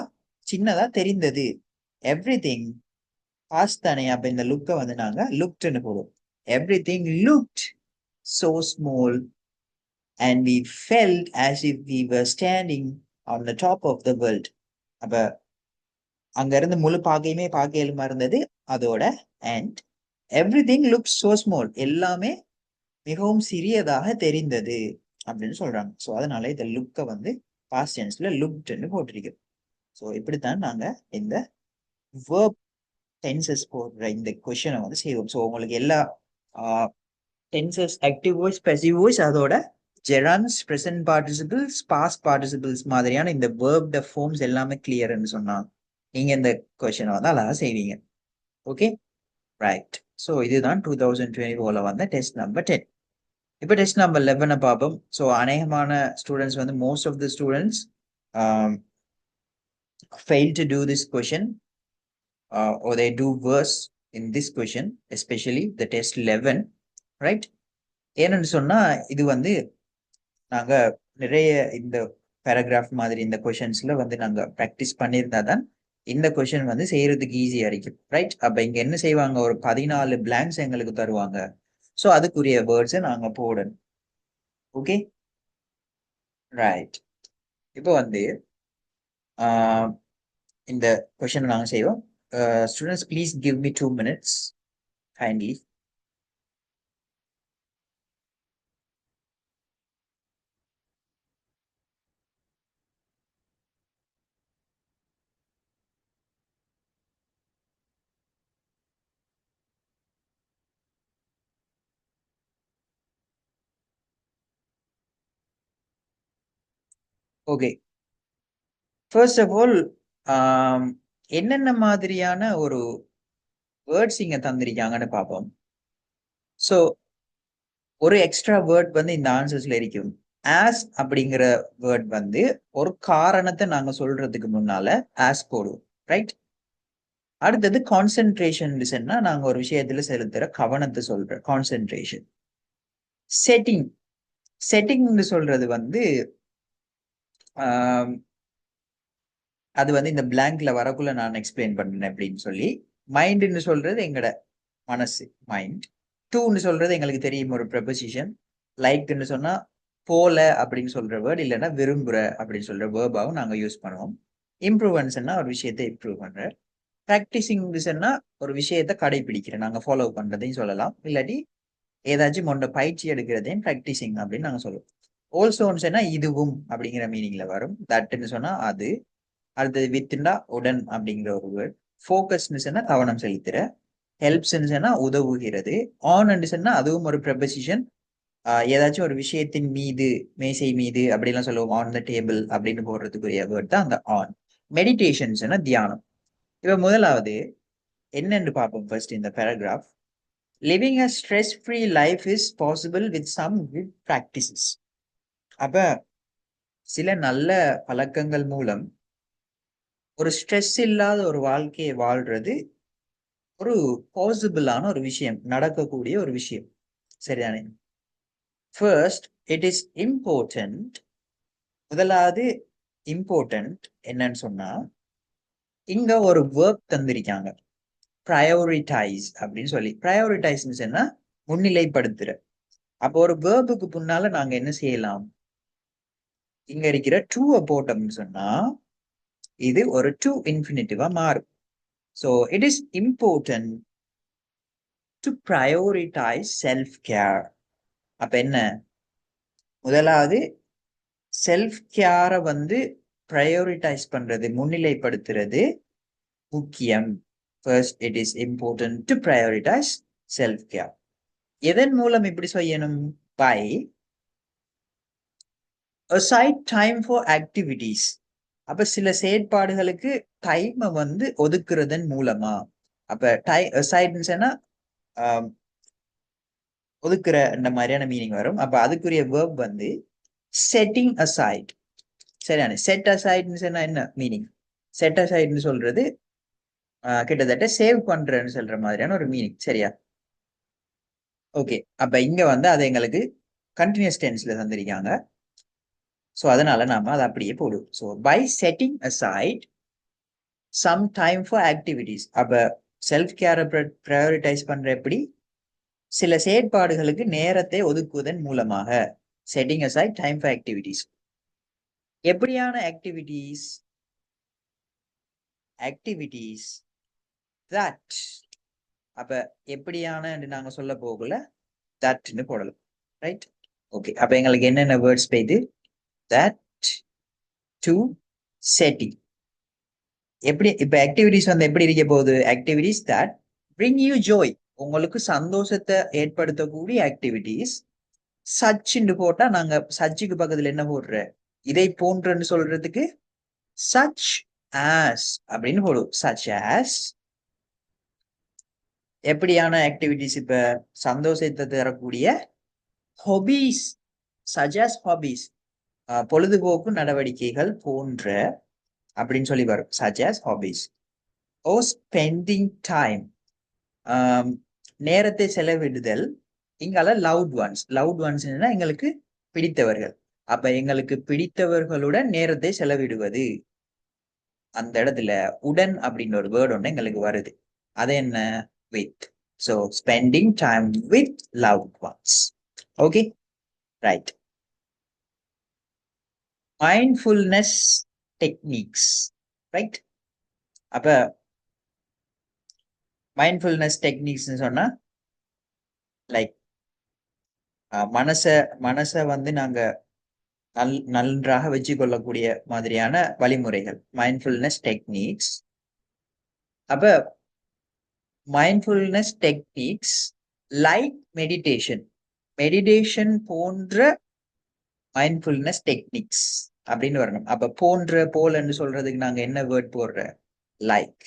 தெரிந்தது. எவ்ரி திங் பாஸ்ட் தானே, அப்ப இந்த லுக்கை வந்து நாங்க லுக்ட்னு போடுவோம். Every thing looked so small and we felt as if we were standing on the top of the world. அப்ப அங்க இருந்து முழு பார்க்கையுமே பார்க்க இயலுமா இருந்தது. அதோட and everything looks so small, எல்லாமே மிகவும் சிறியதாக தெரிந்தது அப்படின்னு சொல்றாங்க. ஸோ அதனால இந்த லுக்கை வந்து பாஸ்ட் டென்ஸ்ல லுக்ட்னு போட்டிருக்கு. ஸோ இப்படித்தான் நாங்க இந்த வேர்ப் டென்சஸ் போடுற இந்த கொஸ்டினை வந்து செய்வோம். ஸோ உங்களுக்கு எல்லா tenses active voice, passive voice, அதோட ஜெரான்ஸ், ப்ரெசன்ட் பார்ட்டிசிபிள்ஸ், பாஸ்ட் பார்ட்டிசிபிள்ஸ் மாதிரியான இந்த வேர்ப் ஃபார்ம்ஸ் எல்லாமே கிளியர்னு சொன்னா நீங்க இந்த கொஸ்டினை வந்து அழகா செய்வீங்க. Okay, right. ஸோ இதுதான் 2024 வந்த டெஸ்ட் நம்பர் 10. இப்போ டெஸ்ட் நம்பர் 11 பார்ப்போம். ஸோ அநேகமான ஸ்டூடெண்ட்ஸ் வந்து most of the students fail to do this question or they do worse in this question, especially the test 11, right? ஏன்னு சொன்னா இது வந்து நாங்க நிறைய இந்த பேராகிராஃப் மாதிரி இந்த கொஷின்ஸ்ல வந்து நாங்க ப்ராக்டிஸ் பண்ணியிருந்தா தான் இந்த கொஷின் வந்து செய்யறதுக்கு ஈஸியா இருக்கும். ரைட்? அப்ப இங்க என்ன செய்வாங்க, ஒரு 14 பிளாங்க்ஸ் எங்களுக்கு தருவாங்க. ஸோ அதுக்குரிய வேர்ட்ஸை நாங்க போடணும். Okay, right. இப்போ வந்து இந்த கொஷின் நாங்க செய்வோம். Students please give me 2 minutes kindly. Okay, first of all என்னென்ன மாதிரியான ஒரு வேர்ட்ஸ் இங்க தந்திருக்காங்கன்னு பார்ப்போம். ஸோ ஒரு எக்ஸ்ட்ரா வேர்ட் வந்து இந்த ஆன்சர்ஸ்ல இருக்கும். ஆஸ் அப்படிங்கிற வேர்ட் வந்து ஒரு காரணத்தை நாங்க சொல்றதுக்கு முன்னால ஆஸ் போடுவோம். ரைட்? அடுத்தது கான்சென்ட்ரேஷன் நாங்க ஒரு விஷயத்துல செலுத்துற கவனத்தை சொல்றோம். கான்சென்ட்ரேஷன். செட்டிங். செட்டிங்னு சொல்றது வந்து அது வந்து இந்த பிளாங்க்ல வரக்குள்ள நான் எக்ஸ்பிளைன் பண்ணேன் அப்படின்னு சொல்லி. மைண்டுன்னு சொல்றது எங்கட மனசு, மைண்ட். டூன்னு சொல்றது எங்களுக்கு தெரியும் ஒரு ப்ரெபோசிஷன். லைக்னு சொன்னா போல அப்படின்னு சொல்ற வேர்ட், இல்லைன்னா விரும்புற அப்படின்னு சொல்ற வேர்பாவும் நாங்க யூஸ் பண்ணுவோம். இம்ப்ரூவன்ஸ்னா ஒரு விஷயத்தை இம்ப்ரூவ் பண்ற. ப்ராக்டிசிங் சொன்னா ஒரு விஷயத்த கடைபிடிக்கிறேன், நாங்க ஃபாலோ பண்றதையும் சொல்லலாம். இல்லாட்டி ஏதாச்சும் ஒன்றை பயிற்சி எடுக்கிறதையும் ப்ராக்டிசிங் அப்படின்னு நாங்க சொல்லுவோம். ஆல்சோன்னு சொன்னா இதுவும் அப்படிங்கிற மீனிங்ல வரும். தட்னு சொன்னா அது. அடுத்தது வித்னா உடன் அப்படிங்கிற ஒரு வேர்ட். ஃபோக்கஸ்னு சொன்னா கவனம் செலுத்துற. ஹெல்ப்ஸ்ன்னு சொன்னா உதவுகிறது. ஆன் சொன்னா அதுவும் ஒரு ப்ரெபோசிஷன். ஏதாச்சும் ஒரு விஷயத்தின் மீது, மேசை மீது அப்படிலாம் சொல்லுவோம். ஆன் த டேபிள் அப்படின்னு போடுறதுக்குரிய வேர்ட் தான் அந்த ஆன். மெடிடேஷன்ஸ்னா தியானம். இப்ப முதலாவது என்னன்னு பார்ப்போம். ஃபர்ஸ்ட் இந்த paragraph. Living a stress free life is possible with some good practices. அப்ப சில நல்ல பழக்கங்கள் மூலம் ஒரு ஸ்ட்ரெஸ் இல்லாத ஒரு வாழ்க்கையை வாழ்றது ஒரு பாசிபிளான ஒரு விஷயம், நடக்கக்கூடிய ஒரு விஷயம். சரிதானே? First, it is important. முதலாவது இம்பார்ட்டன்ட் என்னன்னு சொன்னா, இங்க ஒரு வேர்ப் தந்திருக்காங்க. ப்ரையோரிட்டைஸ் அப்படின்னு சொல்லி. ப்ரையோரிட்டைஸ்ன்னு சொன்னா முன்னிலைப்படுத்துற. அப்போ ஒரு வேர்புக்கு முன்னால நாங்க என்ன செய்யலாம்? இங்க இருக்கிற ட்ரூவை போட்டோம்னு சொன்னா இது ஒரு டு இன்ஃபினிட்டிவா மாறும். So it is important to prioritize self care. அப்ப என்ன? முதலாவது செல்ஃப் கேரை வந்து ப்ரையோரிட்டைஸ் பண்றது, முன்னிலைப்படுத்துறது முக்கியம். First, it is important to prioritize self care. எதன் மூலம் இப்படி செய்யணும்? By aside time for activities. அப்ப சில செயற்பாடுகளுக்கு டைமை வந்து ஒதுக்குறதன் மூலமா. அப்ப அசைட்னா ஒதுக்குற இந்த மாதிரியான மீனிங் வரும். அப்ப அதுக்குரிய வேர்ப் வந்து செட்டிங் அசைட். சரியான செட் அசைட்னு சொன்னா என்ன மீனிங்? செட் அசைட்னு சொல்றது கிட்டத்தட்ட சேவ் பண்றேன்னு சொல்ற மாதிரியான ஒரு மீனிங். சரியா? ஓகே. அப்ப இங்க வந்து அது எங்களுக்கு கண்டினியூஸ் டென்ஸ்ல தந்திருக்காங்க. ஸோ அதனால நாம அதை அப்படியே போடுவோம். So by setting aside some time for activities. அப்ப செல்ஃப் கேரை ப்ரையாரிட்டைஸ் பண்ற எப்படி? சில செயற்பாடுகளுக்கு நேரத்தை ஒதுக்குவதன் மூலமாக. Setting aside time for activities. எப்படியான ஆக்டிவிட்டிஸ்? Activities that. அப்ப எப்படியான நாங்க சொல்ல போகல, தட்னு போடலாம். ரைட்? ஓகே. அப்ப எங்களுக்கு என்னென்ன வேர்ட்ஸ் பெய்து? That, to, setting. எப்படி இப்ப ஆக்டிவிட்டிஸ் வந்து எப்படி இருக்க போகுது? Activities that bring you joy. உங்களுக்கு சந்தோஷத்தை ஏற்படுத்தக்கூடிய ஆக்டிவிட்டிஸ். சச்ன்னு போட்டா நாங்க சச்சுக்கு பக்கத்துல என்ன போடுற? இதை போன்றன்னு சொல்றதுக்கு சச் ஆஸ் அப்படின்னு போடுவோம். Such as. எப்படியான ஆக்டிவிட்டிஸ்? இப்ப சந்தோஷத்தை தரக்கூடிய ஹாபீஸ். Such as hobbies. பொழுதுபோக்கு நடவடிக்கைகள் போன்ற அப்படின்னு சொல்லி வரும். Such as hobbies. Or spending time. நேரத்தை செலவிடுதல். இங்கால லவ்ட் ஒன்ஸ். லவ்ட் ஒன்ஸ் எங்களுக்கு பிடித்தவர்கள். அப்ப எங்களுக்கு பிடித்தவர்களுடன் நேரத்தை செலவிடுவது. அந்த இடத்துல உடன் அப்படின்னு ஒரு வேர்டு ஒன்று எங்களுக்கு வருது. அது என்ன? With. So spending time with loved once. Okay, right. Mindfulness techniques. Right? அப்ப மைண்ட்ஃபுல்னஸ் டெக்னிக்ஸ் சொன்னா லைக் மனச மனச வந்து நாங்க நன்றாக வச்சு கொள்ளக்கூடிய மாதிரியான வழிமுறைகள் மைண்ட்ஃபுல்னஸ் டெக்னிக்ஸ். அப்ப mindfulness techniques like meditation. Meditation போன்ற மைண்ட்ஃபுல்னஸ் டெக்னிக்ஸ் அப்படின்னு வரணும். அப்ப போன்ற போலன்னு சொல்றதுக்கு நாங்க என்ன வேர்ட் போடுற? Like.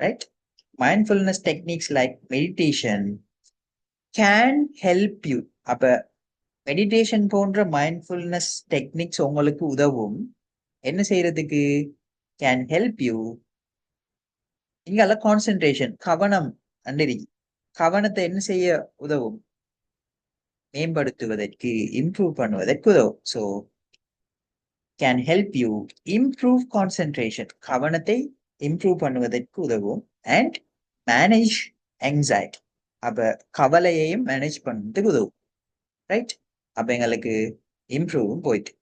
Right? Mindfulness techniques like meditation can help you. அப்ப மெடிடேஷன் போன்ற மைண்ட்ஃபுல்னஸ் டெக்னிக்ஸ் உங்களுக்கு உதவும். என்ன செய்யறதுக்கு? கேன் ஹெல்ப் யூ இங்கால கான்சென்ட்ரேஷன் கவனம் அண்டரி கவனத்தை என்ன செய்ய உதவும்? மேம்படுத்துவதற்கு, இம்ப்ரூவ் பண்ணுவதற்கு உதவும். So can help you improve concentration, கவனத்தை இம்ப்ரூவ் பண்ணுவதற்கு உதவும். அண்ட் மேனேஜ் anxiety, அப்ப கவலையையும் மேனேஜ் பண்ணுறதுக்கு உதவும். ரைட்? அப்ப எங்களுக்கு இம்ப்ரூவும் போயிட்டு.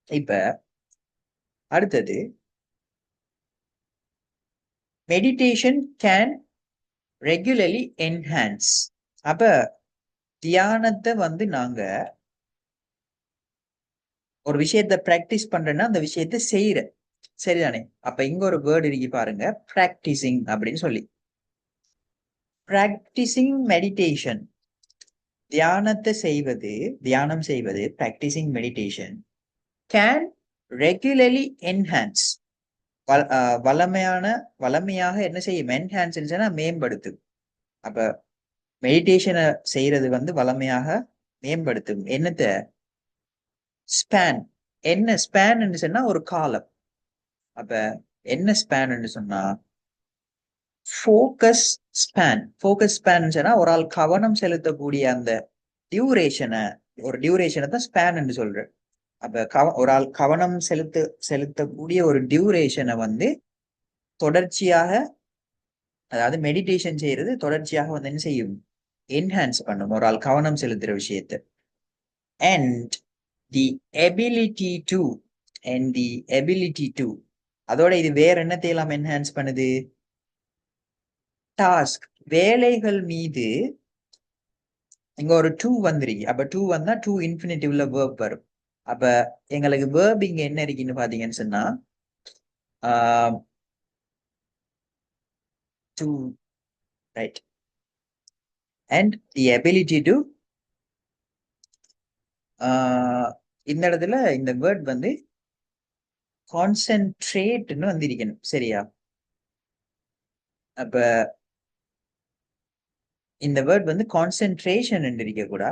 இப்ப அடுத்தது மெடிடேஷன் கேன் ரெகுலர்லி என்ஹான்ஸ். அப்ப தியானத்தை வந்து நாங்க ஒரு விஷயத்த பிராக்டிஸ் பண்றேன்னா அந்த விஷயத்த செய்யற, சரிதானே? அப்ப இங்க ஒரு வேர்டு இருக்கு பாருங்க, பிராக்டிசிங் அப்படின்னு சொல்லி. பிராக்டிசிங் மெடிடேஷன், தியானத்தை செய்வது, தியானம் செய்வது, practising meditation can regularly enhance, வளமையாக என்ன செய்யும்? என்ஹான்ஸ் மேம்படுத்தும். அப்ப மெடிடேஷனை செய்யறது வந்து வளமையாக மேம்படுத்தும். என்னத்த? ஸ்பேன். என்ன ஸ்பேன் சொன்னா ஒரு காலம். அப்ப என்ன ஸ்பேன் சொன்னா ஃபோக்கஸ் ஸ்பேன். ஃபோக்கஸ் ஸ்பேன் சொன்னா ஒரு ஆள் கவனம் செலுத்தக்கூடிய அந்த டியூரேஷனை, ஒரு டியூரேஷனை தான் ஸ்பேன் என்று சொல்றேன். அப்ப ஒரு ஆள் கவனம் செலுத்தக்கூடிய ஒரு டியூரேஷனை வந்து தொடர்ச்சியாக, அதாவது மெடிடேஷன் செய்யறது தொடர்ச்சியாக வந்து என்ன செய்யும்? என்ஹான்ஸ் பண்ணும் ஒரு ஆள் கவனம் செலுத்துற விஷயத்தை. And the ability to, and the ability to, அதோட இது வேற என்னத்தையெல்லாம் என்ஹான்ஸ் பண்ணுது? டாஸ்க், வேலைகள் மீது. இங்க ஒரு டூ வந்துருக்கு. அப்ப டூ வந்தா டூ இன்ஃபினிட்டிவ்ல வேர்ப் வரும். அப்ப எங்களுக்கு வேர்ப் இங்க என்ன இருக்குன்னு பாத்தீங்கன்னு சொன்னா to, right, and the ability to, இந்த இடத்துல இந்த வேர்ட் வந்து கான்சென்ட்ரேட்னு வந்திருக்கணும், சரியா? அப்ப இந்த வேர்ட் வந்து கான்சென்ட்ரேஷன் என்று இருக்க கூட,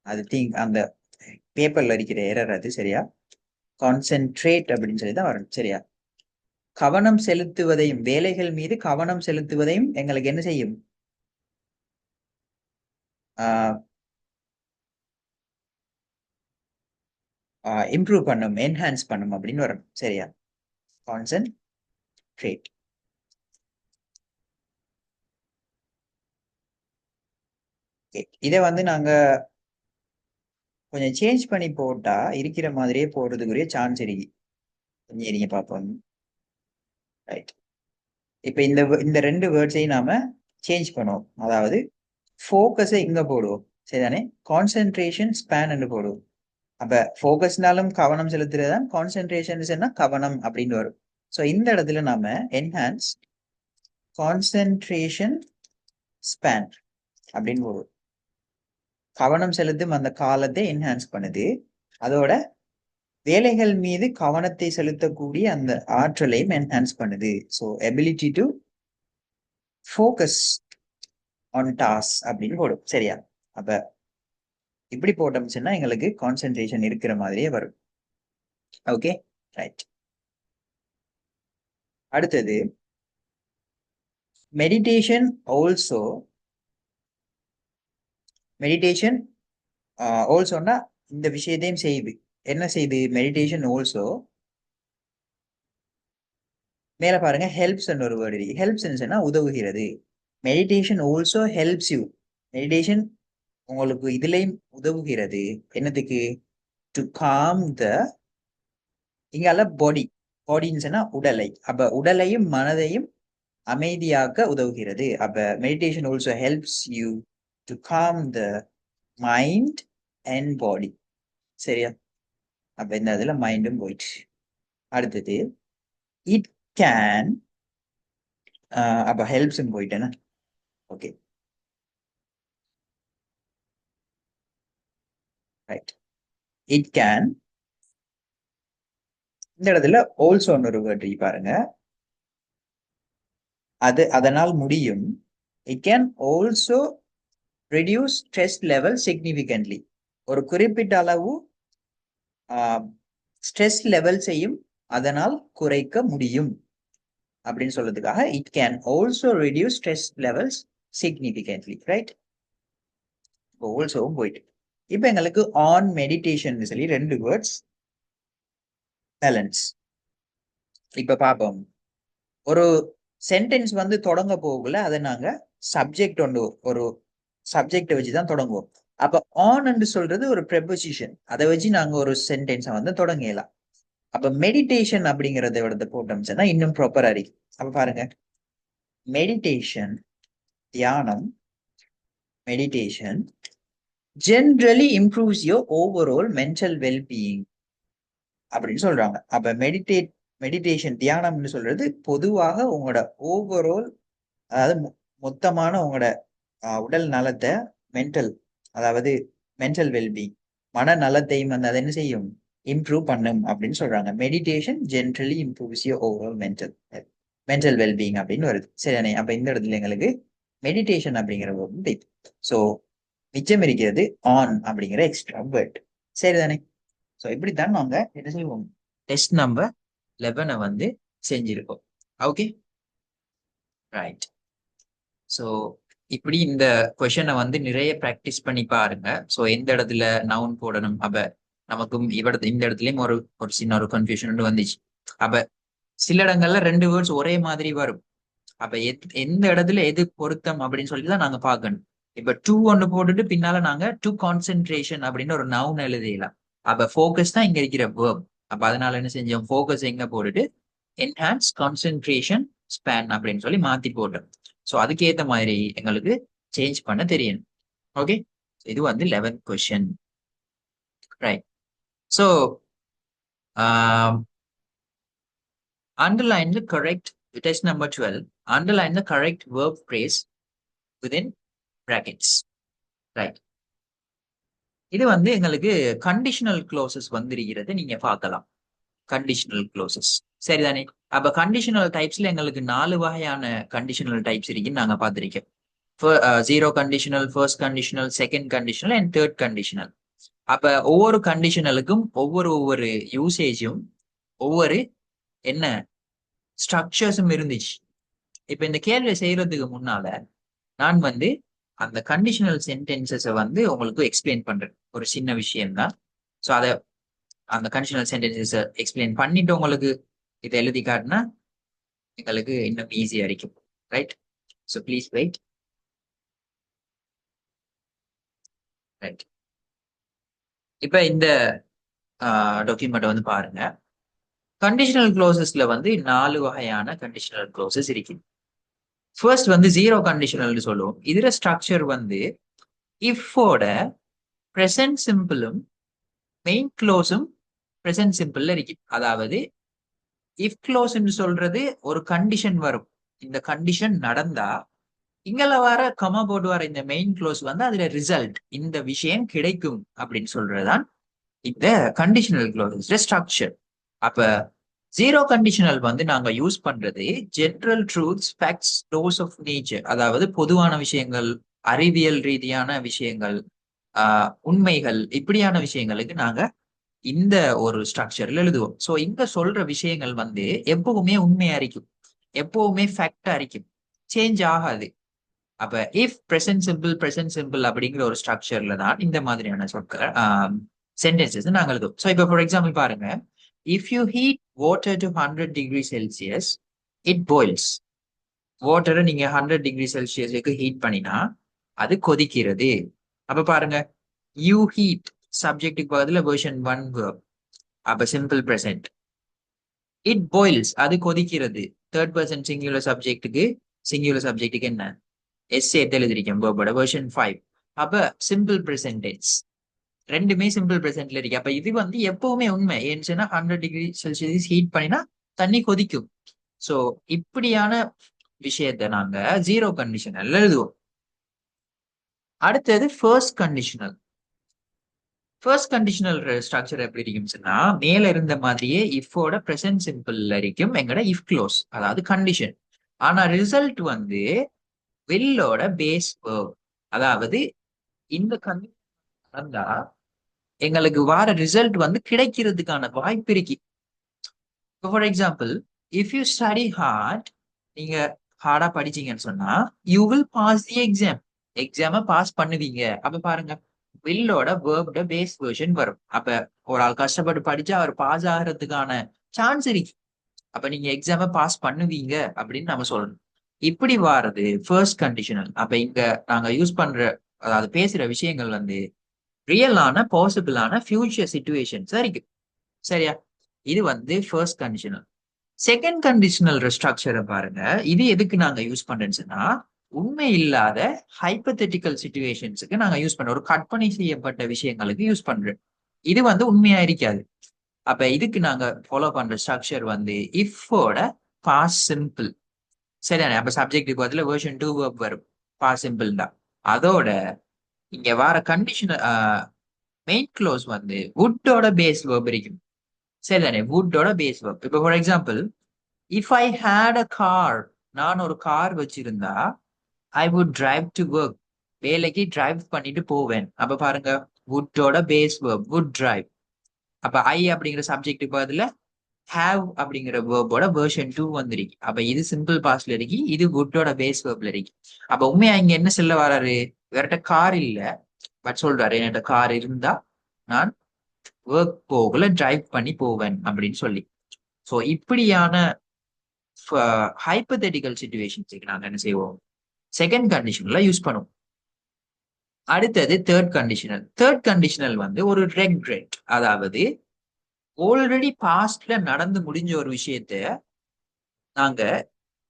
அது அந்த பேப்பர்ல இருக்கிற எரர் அது, சரியா? கான்சென்ட்ரேட் அப்படின்னு சொல்லி தான் வரணும், சரியா? கவனம் செலுத்துவதையும், வேலைகள் மீது கவனம் செலுத்துவதையும் எங்களுக்கு என்ன செய்யும்? இம்ப்ரூவ் பண்ணும், என்ஹான்ஸ் பண்ணும் அப்படின்னு வரணும், சரியா? கான்சென்ட்ரேட். இதை வந்து நாங்க கொஞ்சம் சேஞ்ச் பண்ணி போட்டா இருக்கிற மாதிரியே போடுறதுக்குரிய சான்ஸ் இருக்கு. கொஞ்சம் இருங்க பார்ப்போம். ரைட், இப்ப இந்த ரெண்டு வேர்ட்ஸையும் நாம சேஞ்ச் பண்ணுவோம். அதாவது ஃபோக்கஸை இங்க போடுவோம், சரிதானே? கான்சென்ட்ரேஷன் ஸ்பேன் போடுவோம். அப்ப ஃபோக்கஸ்னாலும் கவனம் செலுத்துறதுதான், கான்சென்ட்ரேஷன் கவனம் அப்படின்னு வரும். ஸோ இந்த இடத்துல நாம என்ஹான்ஸ் கான்சென்ட்ரேஷன் ஸ்பேன் அப்படின்னு போடுவோம். கவனம் செலுத்தும் அந்த காலத்தை என்ஹான்ஸ் பண்ணுது, அதோட வேலைகள் மீது கவனத்தை செலுத்தக்கூடிய அந்த ஆற்றலையும் என்ஹான்ஸ் பண்ணுது. So ability to focus on task அப்படின்னு போடும், சரியா? அப்ப இப்படி போட்டோம்னா எங்களுக்கு கான்சென்ட்ரேஷன் இருக்கிற மாதிரியே வரும். Okay, right. அடுத்தது மெடிடேஷன் ஆல்சோ. மெடிடேஷன் ஆல்சோன்னா இந்த விஷயத்தையும் செய்யுது. என்ன செய்யுது? மெடிடேஷன் ஆல்சோ, மேல பாருங்க ஹெல்ப்ஸ் ஒரு வேர்டு இருக்கு. ஹெல்ப்ஸ் உதவுகிறது. Meditation also helps you. Meditation உங்களுக்கு இதுலயும் உதவுகிறது. என்னதுக்கு? டு காம் த, இங்கால பாடி, பாடின்னு சொன்னா உடலை. அப்ப உடலையும் மனதையும் அமைதியாக்க உதவுகிறது. அப்ப meditation also helps you to calm the mind and body, சரியா? அப்ப இந்த இதுல மைண்டும் போயிட்டு. அடுத்தது இட் கேன், அப்ப ஹெல்ப்ஸ் போயிட்டேன்னா ஓகே, ரைட். இட் கேன், இந்த இடத்துல ஆல்சோ ஒரு வேர்ட் பாருங்க, அது அதனால் முடியும். It can also reduce stress level significantly. ஒரு குறிப்பிட்ட அளவு ஸ்ட்ரெஸ் லெவல்ஸையும் அதனால் குறைக்க முடியும். அப்படின்னு சொல்றதுக்காக it can also reduce stress levels significantly, right? இப்போ ஆல்சோவும் போயிட்டு இப்போ எங்களுக்கு ஆன் மெடிடேஷன் சொல்லி 2 வேர்ட்ஸ் பேலன்ஸ். இப்ப பார்ப்போம். ஒரு சென்டென்ஸ் வந்து தொடங்க போகல அதை நாங்க சப்ஜெக்ட் ஒன்று ஒரு சப்ஜெக்டை வச்சுதான் தொடங்குவோம். அப்ப ஆன் என்று சொல்றது ஒரு ப்ரெபோசிஷன், அதை வச்சு நாங்க ஒரு சென்டென்ஸை வந்து தொடங்கலாம். அப்ப மெடிடேஷன் அப்படிங்கறத விடத்தை போட்டோம்னா இன்னும் ப்ராப்பரா இருக்கு. அப்ப பாருங்க, மெடிடேஷன் தியானம், meditation generally improves your overall mental wellbeing அப்படின்னு சொல்றாங்க. அப்ப மெடிடேஷன் தியானம்னு சொல்றது பொதுவாக உங்களோட ஓவரால், அதாவது மொத்தமான உங்களோட உடல் நலத்தை, மென்டல், அதாவது மென்டல் வெல்பீயிங், மன நலத்தையும் வந்து அதை என்ன செய்யும், இம்ப்ரூவ் பண்ணும் அப்படின்னு சொல்றாங்க. Meditation generally improves your overall mental wellbeing அப்படின்னு வருது. சரிதானே? அப்ப இந்த இடத்துல எங்களுக்கு மெடிடேஷன் அப்படிங்கிற டைப். ஸோ மிச்சம் இருக்கிறது ஆன் அப்படிங்கிற எக்ஸ்ட்ரா வேர்ட். சரிதானே? ஸோ இப்படித்தான் நாங்க என்ன செய்வோம், டெஸ்ட் நம்பர் 11 வந்து செஞ்சிருக்கோம். Okay, right. ஸோ இப்படி இந்த கொஷனை வந்து நிறைய ப்ராக்டிஸ் பண்ணி பாருங்க. ஸோ எந்த இடத்துல நவுன் போடணும், அப்ப நமக்கும் இந்த இடத்துலயும் ஒரு சின்ன ஒரு கன்ஃபியூஷன் வந்துச்சு. அப்ப சில இடங்கள்ல 2 வேர்ட்ஸ் ஒரே மாதிரி வரும். அப்ப எந்த இடத்துல எது பொருத்தம் அப்படின்னு சொல்லிட்டு தான் நாங்க பார்க்கணும். இப்ப டூ ஒன்று போட்டுட்டு பின்னால நாங்க டு கான்சென்ட்ரேஷன் அப்படின்னு ஒரு நவுன் எழுதிடலாம். அப்ப ஃபோக்கஸ் தான் இங்க இருக்கிற வேர்ப். அப்ப அதனால என்ன செஞ்சோம், ஃபோக்கஸ் எங்க போட்டுட்டு என்ஹான்ஸ் கான்சென்ட்ரேஷன் ஸ்பேன் அப்படின்னு சொல்லி மாத்தி போட்டோம். ஸோ அதுக்கேற்ற மாதிரி எங்களுக்கு சேஞ்ச் பண்ண தெரியணும். ஓகே, இது வந்து 11th question, right? So underline the correct test number 12. Underline the correct verb phrase within brackets, right? இது வந்து எங்களுக்கு கண்டிஷனல் க்ளோசஸ் வந்திருக்கிறது, நீங்க பார்க்கலாம். கண்டிஷனல் க்ளோசஸ், சரிதானே? அப்ப கண்டிஷனல் டைப்ஸ்ல எங்களுக்கு 4 வகையான கண்டிஷனல் டைப்ஸ் இருக்குன்னு நாங்க பார்த்திருக்கோம். Zero conditional, first conditional, second conditional and third conditional. அப்ப ஒவ்வொரு கண்டிஷனலுக்கும் ஒவ்வொரு யூசேஜும் ஒவ்வொரு என்ன ஸ்ட்ரக்சர்ஸும் இருந்துச்சு. இப்ப இந்த கேள்வியை செய்யறதுக்கு முன்னால நான் வந்து அந்த கண்டிஷனல் சென்டென்சஸை வந்து உங்களுக்கு எக்ஸ்பிளைன் பண்றேன். ஒரு சின்ன விஷயம் தான். ஸோ அதை அந்த கண்டிஷனல் சென்டென்சஸை எக்ஸ்பிளைன் பண்ணிட்டு உங்களுக்கு இதை எழுதி காட்டினா எங்களுக்கு இன்னும் ஈஸியா இருக்கும், right? So please wait, right? இப்ப இந்த டாக்குமெண்ட் வந்து பாருங்க. கண்டிஷனல் க்ளோசஸ்ல வந்து 4 வகையான கண்டிஷனல் க்ளோசஸ் இருக்கு. ஃபர்ஸ்ட் வந்து ஜீரோ கண்டிஷனல்னு சொல்லுவோம். இதுல ஸ்ட்ரக்சர் வந்து இஃபோட ப்ரெசன்ட் சிம்பிளும் மெயின் க்ளோஸும் ப்ரெசன்ட் சிம்பிள்ல இருக்கு. அதாவது இஃப் க்ளோஸ்ன்னு சொல்றது ஒரு கண்டிஷன் வரும், இந்த கண்டிஷன் நடந்தா இங்கல வர கமா போட்டு வர இந்த மெயின் க்ளோஸ் வந்து அதுல ரிசல்ட், இந்த விஷயம் கிடைக்கும் அப்படின்னு சொல்றதுதான் இந்த கண்டிஷனல் க்ளோசஸ் ஸ்ட்ரக்சர். அப்ப ஜீரோ கண்டிஷனல் வந்து நாங்க யூஸ் பண்றது general truths, facts, laws of nature, அதாவது பொதுவான விஷயங்கள், அறிவியல் ரீதியான விஷயங்கள், உண்மைகள், இப்படியான விஷயங்களுக்கு நாங்க இந்த ஒரு ஸ்ட்ரக்சர்ல எழுதுவோம். ஸோ இங்க சொல்ற விஷயங்கள் வந்து எப்பவுமே உண்மையா இருக்கும், எப்பவுமே ஃபேக்டா இருக்கும், சேஞ்ச் ஆகாது. அப்ப இஃப் பிரசன்ட் சிம்பிள் அப்படிங்கிற ஒரு ஸ்ட்ரக்சர்ல தான் இந்த மாதிரியான சொற்கள் சென்டென்சஸ் நாங்க எழுதுவோம். ஸோ இப்போ ஃபார் எக்ஸாம்பிள் பாருங்க, if you heat water to 100 degree Celsius it boils. வாட்டரை நீங்க 100 டிகிரி செல்சியஸுக்கு ஹீட் பண்ணினா அது கொதிக்கிறது. அப்ப பாருங்க, யூ ஹீட் சப்ஜெக்டுக்கு பதில வெர்ஷன் 1 verb, அப்ப சிம்பிள் பிரசன்ட். இட் பாயில்ஸ் அது கொதிக்கிறது, தேர்ட் பர்சன் சிங்குலர் சப்ஜெக்டுக்கு என்ன எஸ் சேர்த்து எழுதிருக்கேன் வேர்போட வெர்ஷன் 5. அப்ப சிம்பிள் பிரசன்டென்ஸ், ரெண்டுமே சிம்பிள் பிரசன்ட்ல இருக்கு. அப்ப இது வந்து எப்பவுமே உண்மை. ஏன்னு சொன்னா 100 டிகிரி செல்சியஸ் ஹீட் பண்ணினா தண்ணி கொதிக்கும். சோ இப்படியான விஷயத்த நாங்க ஜீரோ கண்டிஷனல் எழுதுவோம். அடுத்தது first conditional. First conditional structure எப்படி இருக்கும் சொன்னா, மேல இருந்த மாதிரியே இஃபோட பிரசன்ட் சிம்பிள்ல இருக்கும் எங்கட இஃப் க்ளோஸ், அதாவது கண்டிஷன். ஆனா ரிசல்ட் வந்து வில்லோட பேஸ் வேர்ப். அதாவது இந்த கண்டிஷன் நடந்தா எங்களுக்கு வார ரிசல்ட் வந்து கிடைக்கிறதுக்கான வாய்ப்பு இருக்கு. For example, if you study hard நீங்க ஹார்டா படிச்சீங்கன்னு சொன்னா you will pass the exam. எக்ஸாம பாஸ் பண்ணுவீங்க. அப்ப பாருங்க, வில்லோட வேர்போட பேஸ் வெர்ஷன் வரும். அப்ப ஒரு ஆள் கஷ்டப்பட்டு படிச்சா அவர் பாஸ் ஆகிறதுக்கான சான்ஸ் இருக்கு. அப்ப நீங்க எக்ஸாம பாஸ் பண்ணுவீங்க அப்படின்னு நம்ம சொல்லணும். இப்படி வாரது ஃபர்ஸ்ட் கண்டிஷனல். அப்ப இங்க நாங்க யூஸ் பண்ற, அதாவது பேசுற விஷயங்கள் வந்து ரியலான பாசிபிளான ஃபியூச்சர் சிச்சுவேஷன்ஸ் இருக்கு. சரியா? இது வந்து ஃபர்ஸ்ட் கண்டிஷனல். செகண்ட் கண்டிஷனல் ஸ்ட்ரக்சரை பாருங்க. இது எதுக்கு நாங்க யூஸ் பண்றேன்னு சொன்னா, உண்மை இல்லாத ஹைப்போதெட்டிக்கல் சிச்சுவேஷன்ஸுக்கு நாங்க யூஸ் பண்றோம். ஒரு கற்பனை செய்யப்பட்ட விஷயங்களுக்கு யூஸ் பண்றோம். இது வந்து உண்மையா இருக்காது. அப்ப இதுக்கு நாங்க ஃபாலோ பண்ற ஸ்ட்ரக்சர் வந்து இஃபோட பாஸ் சிம்பிள். சரிதானே? அப்ப சப்ஜெக்ட்டுக்கு பதில வெர்ஷன் 2 verb வரும். பாஸ் சிம்பிள் தான். அதோட இங்க வர கண்டிஷனல் மெயின் க்ளோஸ் வந்து வுட்டோட பேஸ் verb இருக்கும். சரிதானே? வுட்டோட பேஸ் verb. இப்போ for example, if I had a car, நான் ஒரு கார் வச்சிருந்தா I would drive to work, வேலைக்கு டிரைவ் பண்ணிட்டு போவேன். அப்ப பாருங்க, வுட்டோட பேஸ் verb வுட் டிரைவ். அப்ப ஐ அப்படிங்கிற சப்ஜெக்ட்டுக்கு பதில ஹேவ் அப்படிங்கிற வேர்போட வெர்ஷன் 2 வந்துருக்கு. அப்ப இது சிம்பிள் பாஸ்ட்ல இருக்கு, இது வுட்டோட பேஸ் வேர்ப்ல இருக்கு. அப்ப உண்மையா இங்க என்ன சொல்ல வராரு? வேறட்ட கார் இல்ல, பட் சொல்றாரு என்கிட்ட கார் இருந்தா நான் ஒர்க் போகல டிரைவ் பண்ணி போவேன் அப்படின்னு சொல்லி. ஸோ இப்படியான ஹைப்போதெட்டிக்கல் சிச்சுவேஷன்ஸுக்கு நாங்க என்ன செய்வோம்? செகண்ட் கண்டிஷனல்ல யூஸ் பண்ணுவோம். அடுத்தது தேர்ட் கண்டிஷனல். தேர்ட் கண்டிஷனல் வந்து ஒரு ரெக்ரெட், அதாவது ஆல்ரெடி பாஸ்ட்ல நடந்து முடிஞ்ச ஒரு விஷயத்த நாங்க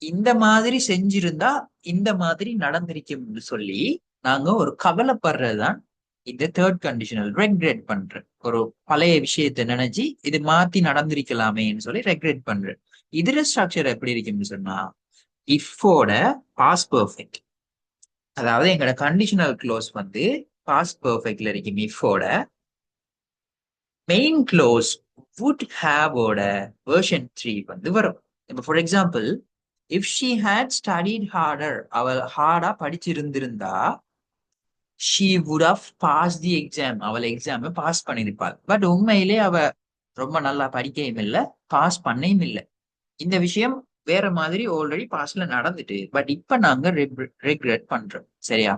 இந்த மாதிரி செஞ்சிருந்தா இந்த மாதிரி நடந்திருக்கும்னு சொல்லி நாங்க ஒரு கவலைப்படுறதுதான் இந்த தேர்ட் கண்டிஷனல். ரெக்ரெட் பண்ற ஒரு பழைய விஷயத்தை நினைச்சு இது மாத்தி நடந்திருக்கலாமேன்னு சொல்லி ரெக்ரெட் பண்ற. இதுல ஸ்ட்ரக்சர் எப்படி இருக்குன்னு சொன்னா, இஃபோட பாஸ்ட் பெர்ஃபெக்ட், அதாவது எங்களோட கண்டிஷனல் க்ளோஸ் வந்து பாஸ்ட் பெர்ஃபெக்ட்ல இருக்கும். இஃபோட மெயின் க்ளோஸ் வுட் ஹேவோட வெர்ஷன் 3 வந்து வரும். இப்போ for example, if she had studied harder, அவள் ஹார்டா படிச்சிருந்திருந்தா she would have pass the exam, அவள் எக்ஸாம் பாஸ் பண்ணியிருப்பாள். பட் உண்மையிலே அவ ரொம்ப நல்லா படிக்கவும் இல்லை, பாஸ் பண்ணவும் இல்லை. இந்த விஷயம் வேற மாதிரி ஆல்ரெடி பாஸ்ட்ல நடந்துட்டு, பட் இப்ப நாங்க ரெக்ரெட் பண்றோம். சரியா?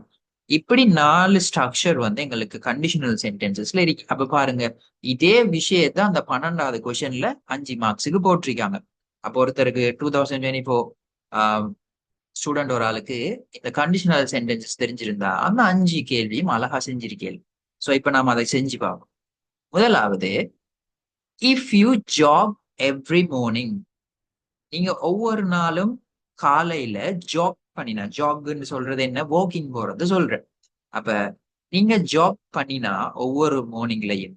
இப்படி 4 ஸ்ட்ரக்சர் வந்து எங்களுக்கு கண்டிஷனல் சென்டென்சஸ்ல இருக்கு. அப்ப பாருங்க, இதே விஷயத்த அந்த 12வது கொஸ்டின்ல 5 மார்க்ஸுக்கு போட்டிருக்காங்க. அப்போ ஒருத்தருக்கு 2024 ஸ்டூடெண்ட் ஒரு ஆளுக்கு இந்த கண்டிஷனல் சென்டென்சஸ் தெரிஞ்சிருந்தா அந்த 5 கேள்வியும் அழகா செஞ்சிருக்கேன். சோ இப்ப நாம அதை செஞ்சு பார்ப்போம். முதலாவது, if you jog every morning, நீங்க ஒவ்வொரு நாளும் காலையில ஜாக் பண்ணினா, ஜாக்ன்னு சொல்றது என்ன? வாக்கிங் போறது சொல்றேன். அப்ப நீங்க ஜாக் பண்ணினா ஒவ்வொரு மார்னிங்லயும்,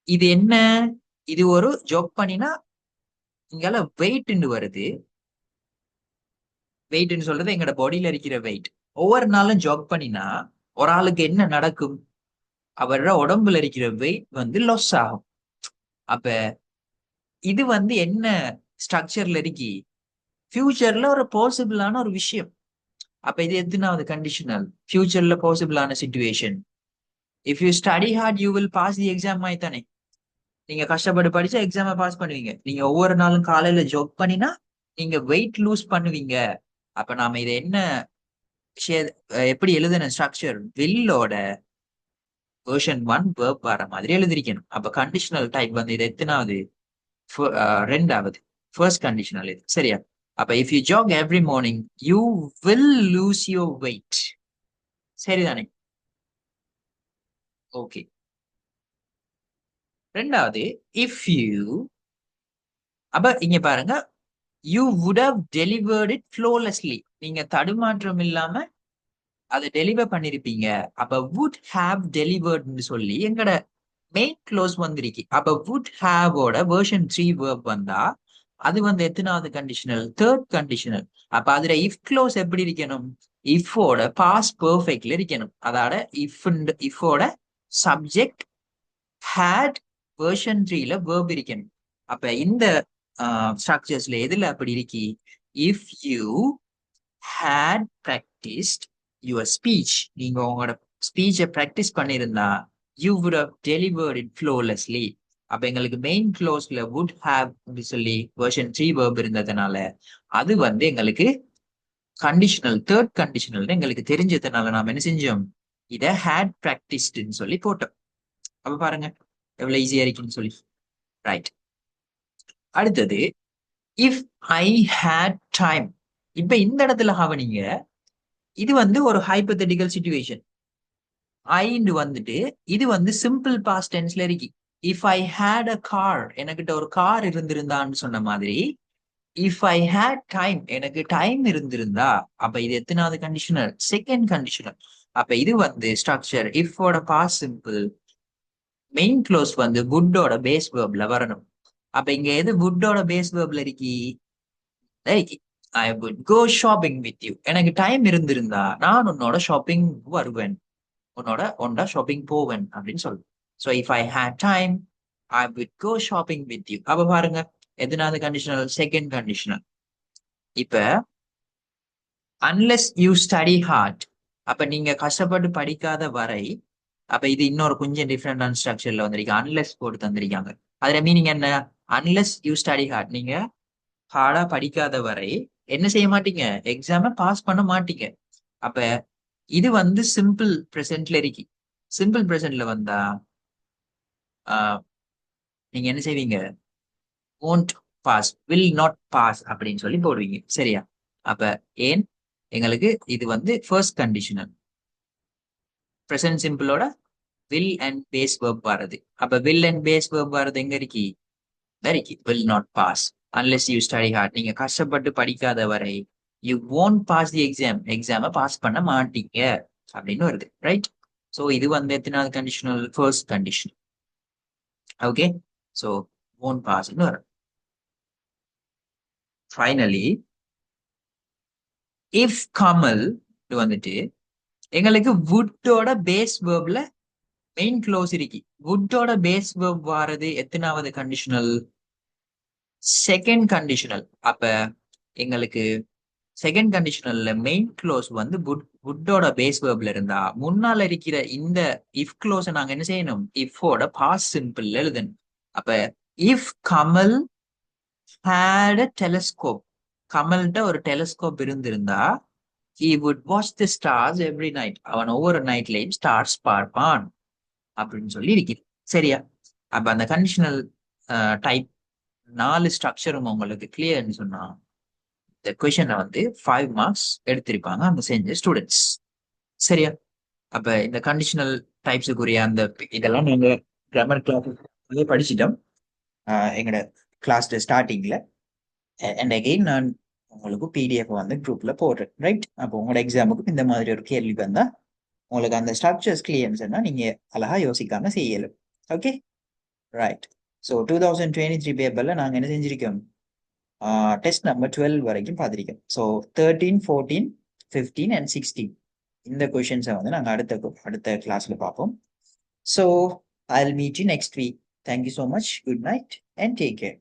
இது என்ன? இது ஒரு ஜாக் பண்ணினா இங்கால வெயிட்ன்னு வருது. வெயிட்ன்னு சொல்றது எங்கட பாடியில இருக்கிற வெயிட். ஒவ்வொரு நாளும் ஜாக் பண்ணினா ஒரு ஆளுக்கு என்ன நடக்கும்? அவரோட உடம்புல இருக்கிற வெயிட் வந்து லாஸ் ஆகும். அப்ப இது வந்து என்ன ஸ்ட்ரக்சர்ல இருக்கி? ஃபியூச்சர்ல ஒரு பாசிபிளான ஒரு விஷயம். அப்ப இது எத்தனாவது கண்டிஷனல்? ஃபியூச்சர்ல பாசிபிளான situation. If you study hard you will pass the exam மாதிரி தானே? நீங்க கஷ்டப்பட்டு படிச்சா எக்ஸாம பாஸ் பண்ணுவீங்க. நீங்க ஒவ்வொரு நாளும் காலையில ஜாக் பண்ணினா நீங்க வெயிட் லூஸ் பண்ணுவீங்க. அப்ப நாம இதை என்ன விஷய எப்படி எழுதுன ஸ்ட்ரக்சர்? வில்லோட வெர்ஷன் 1 வேர்ப் வர மாதிரி எழுதிருக்கணும். அப்ப கண்டிஷனல் டைப் வந்து இது எத்தனாவது? ரெண்டாவது. ஃபர்ஸ்ட் கண்டிஷனல் இது. சரியா? அப்ப if you jog every morning you will lose your weight. சரிதானே? ஓகே. ரெண்டாவது, இஃப் யூ, அப்ப இங்க பாருங்க, you would have delivered it flawlessly, நீங்க தடுமாற்றம் இல்லாம அதை டெலிவர் பண்ணிருப்பீங்க. அப்ப வுட் ஹாவ் டெலிவர்ட்னு சொல்லி எங்கட மெயின் க்ளோஸ் வந்திருக்கு. அப்ப வுட் ஹாவோட வெர்ஷன் 3 வேர்ப் வந்தா அது வந்து எத்தனாவது கண்டிஷனல்? Third conditional. அப்ப அதுல இஃப் க்ளோஸ் எப்படி இருக்கணும்? இஃபோட பாஸ்ட் பெர்ஃபெக்ட்ல இருக்கணும். அதாட இஃபோட சப்ஜெக்ட் ஹேட் வெர்ஷன் 3ல வேர்ப் இருக்கணும். அப்ப இந்த ஸ்ட்ரக்சர்ஸ்ல எதுல அப்படி இருக்கி? If you had practised your speech, நீங்க உங்களோட ஸ்பீச்சை பிராக்டிஸ் பண்ணியிருந்தா you would have delivered it flawlessly. அப்ப எங்களுக்கு மெயின் க்ளோஸ்ல would have சொல்லி வெர்ஷன் 3 வேர்ப் இருந்ததுனால அது வந்து எங்களுக்கு கண்டிஷனல் தேர்ட் கண்டிஷனல் எங்களுக்கு தெரிஞ்சதுனால நாம என்ன செஞ்சோம் இத had practicedன்னு சொல்லி போட்டோம். அப்ப பாருங்க எவ்வளவு ஈஸியா இருக்குன்னு சொல்லி. ரைட். அடுத்தது இஃப் ஐ had time. இப்ப இந்த இடத்துல கவனிங்க, இது வந்து ஒரு ஹைபோதெட்டிக்கல் சிச்சுவேஷன். ஐன்னு வந்துட்டு இது வந்து சிம்பிள் பாஸ்ட் டென்ஸ்ல இருக்கு. If I had a car, எனக்கிட்ட ஒரு கார் இருந்திருந்தான்னு சொன்ன மாதிரி இஃப் ஐ ஹேட் டைம், எனக்கு டைம் இருந்திருந்தா, அப்ப இது எத்தனாவது கண்டிஷனல்? Second conditional. அப்ப இது வந்து ஸ்ட்ரக்சர் இஃபோட பாஸ்ட் சிம்பிள், மெயின் க்ளோஸ் வந்து வுட்டோட பேஸ் வேர்ப்ல வரணும். அப்ப இங்க எது வுட்டோட பேஸ் வேர்ப்ல இருக்கி? I would go shopping with you. எனக்கு டைம் இருந்திருந்தா நான் உன்னோட ஷாப்பிங் வருவேன், உன்னோட ஷாப்பிங் போவேன் அப்படின்னு சொல்லுவேன். So if I had time I would go shopping with you. அப்ப பாருங்க எதனாவது கண்டிஷனல்? Second conditional. இப்ப அன்லெஸ் யூ ஸ்டடி ஹார்ட், அப்ப நீங்க கஷ்டப்பட்டு படிக்காத வரை, அப்ப இது இன்னொரு கொஞ்சம் டிஃப்ரெண்டான ஸ்ட்ரக்சர்ல வந்திருக்கு. அன்லெஸ் போட்டு தந்திருக்காங்க. அதுல மீனிங் என்ன? அன்லெஸ் யூ ஸ்டடி ஹார்ட், நீங்க ஹார்டா படிக்காத வரை என்ன செய்ய மாட்டீங்க? எக்ஸாம பாஸ் பண்ண மாட்டீங்க. அப்ப இது வந்து சிம்பிள் பிரசன்ட்ல இருக்கு. சிம்பிள் பிரசன்ட்ல வந்தா நீங்க என்ன செய்வீங்க? won't pass, will not pass அப்படின்னு சொல்லி போடுவீங்க. சரியா? அப்ப ஏன் எங்களுக்கு இது வந்து ஃபர்ஸ்ட் கண்டிஷனல். பிரசன்ட் சிம்பிளோட வில் அண்ட் பேஸ் வேர்ப் வருது. அப்ப வில் அண்ட் பேஸ் வேர்ப் வருது எங்க இருக்கு? இருக்கு. Will not pass unless you study hard, நீங்க கஷ்டப்பட்டு படிக்காத வரை you won't pass the exam, எக்ஸாம பாஸ் பண்ண மாட்டீங்க அப்படின்னு வருது. ரைட். ஸோ இது வந்து எத்தனாவது கண்டிஷனல்? First condition. Okay. So won't பாஸ்ன்னு வரும். ஃபைனலி இஃப் கமல் வந்துட்டு எங்களுக்கு வுட்டோட பேஸ் வேர்ப்ல மெயின் க்ளோஸ் இருக்கு. வுட்டோட பேஸ் வேர்ப் வாரது எத்தனாவது கண்டிஷனல்? Second conditional. அப்ப எங்களுக்கு செகண்ட் கண்டிஷனல்ல மெயின் க்ளோஸ் வந்து வுட்டோட பேஸ் வேர்ப்ல இருந்தா முன்னால இருக்கிற இந்த இஃப் க்ளோஸை நாங்க என்ன செய்யணும்? இஃபோட பாஸ்ட் சிம்பிள் எழுதணும். அப்ப if Kamal had a telescope, கமல்கிட்ட ஒரு டெலஸ்கோப் இருந்திருந்தா he would watch the stars every night, அவன் ஒவ்வொரு நைட்லயும் ஸ்டார்ஸ் பார்ப்பான் அப்படின்னு சொல்லி இருக்குது. சரியா? அப்ப அந்த கண்டிஷனல் டைப் 4 ஸ்ட்ரக்சரும் உங்களுக்கு கிளியர்னு சொன்னா இந்த கொஸ்டினை வந்து 5 மார்க்ஸ் எடுத்திருப்பாங்க அந்த செஞ்ச ஸ்டூடெண்ட்ஸ். சரியா? அப்ப இந்த கண்டிஷனல் டைப்ஸுக்குரிய அந்த இதெல்லாம் நாங்க கிராமர் கிளாஸ் படிச்சிட்டோம் எங்களோட கிளாஸ் ஸ்டார்டிங்ல. அண்ட் அகெயின் நான் உங்களுக்கு பிடிஎஃப் வந்து குரூப்ல போடுறேன். ரைட். அப்போ உங்களோட எக்ஸாமுக்கு இந்த மாதிரி ஒரு கேள்வி வந்தா உங்களுக்கு அந்த ஸ்ட்ரக்சர்ஸ் கிளியர்ஸ்னா நீங்க அழகா யோசிக்காம செய்யலும். ஓகே. ரைட். ஸோ 2023 பேப்பர்ல நாங்க என்ன செஞ்சிருக்கோம்? டெஸ்ட் நம்பர் 12 வரைக்கும் பார்த்திருக்கோம். ஸோ 13, 14, 15 அண்ட் 16 இந்த கொஷின்ஸை வந்து நாங்கள் அடுத்த கிளாஸ்ல பார்ப்போம். So I will meet you next week. Thank you so much. Good night and take care.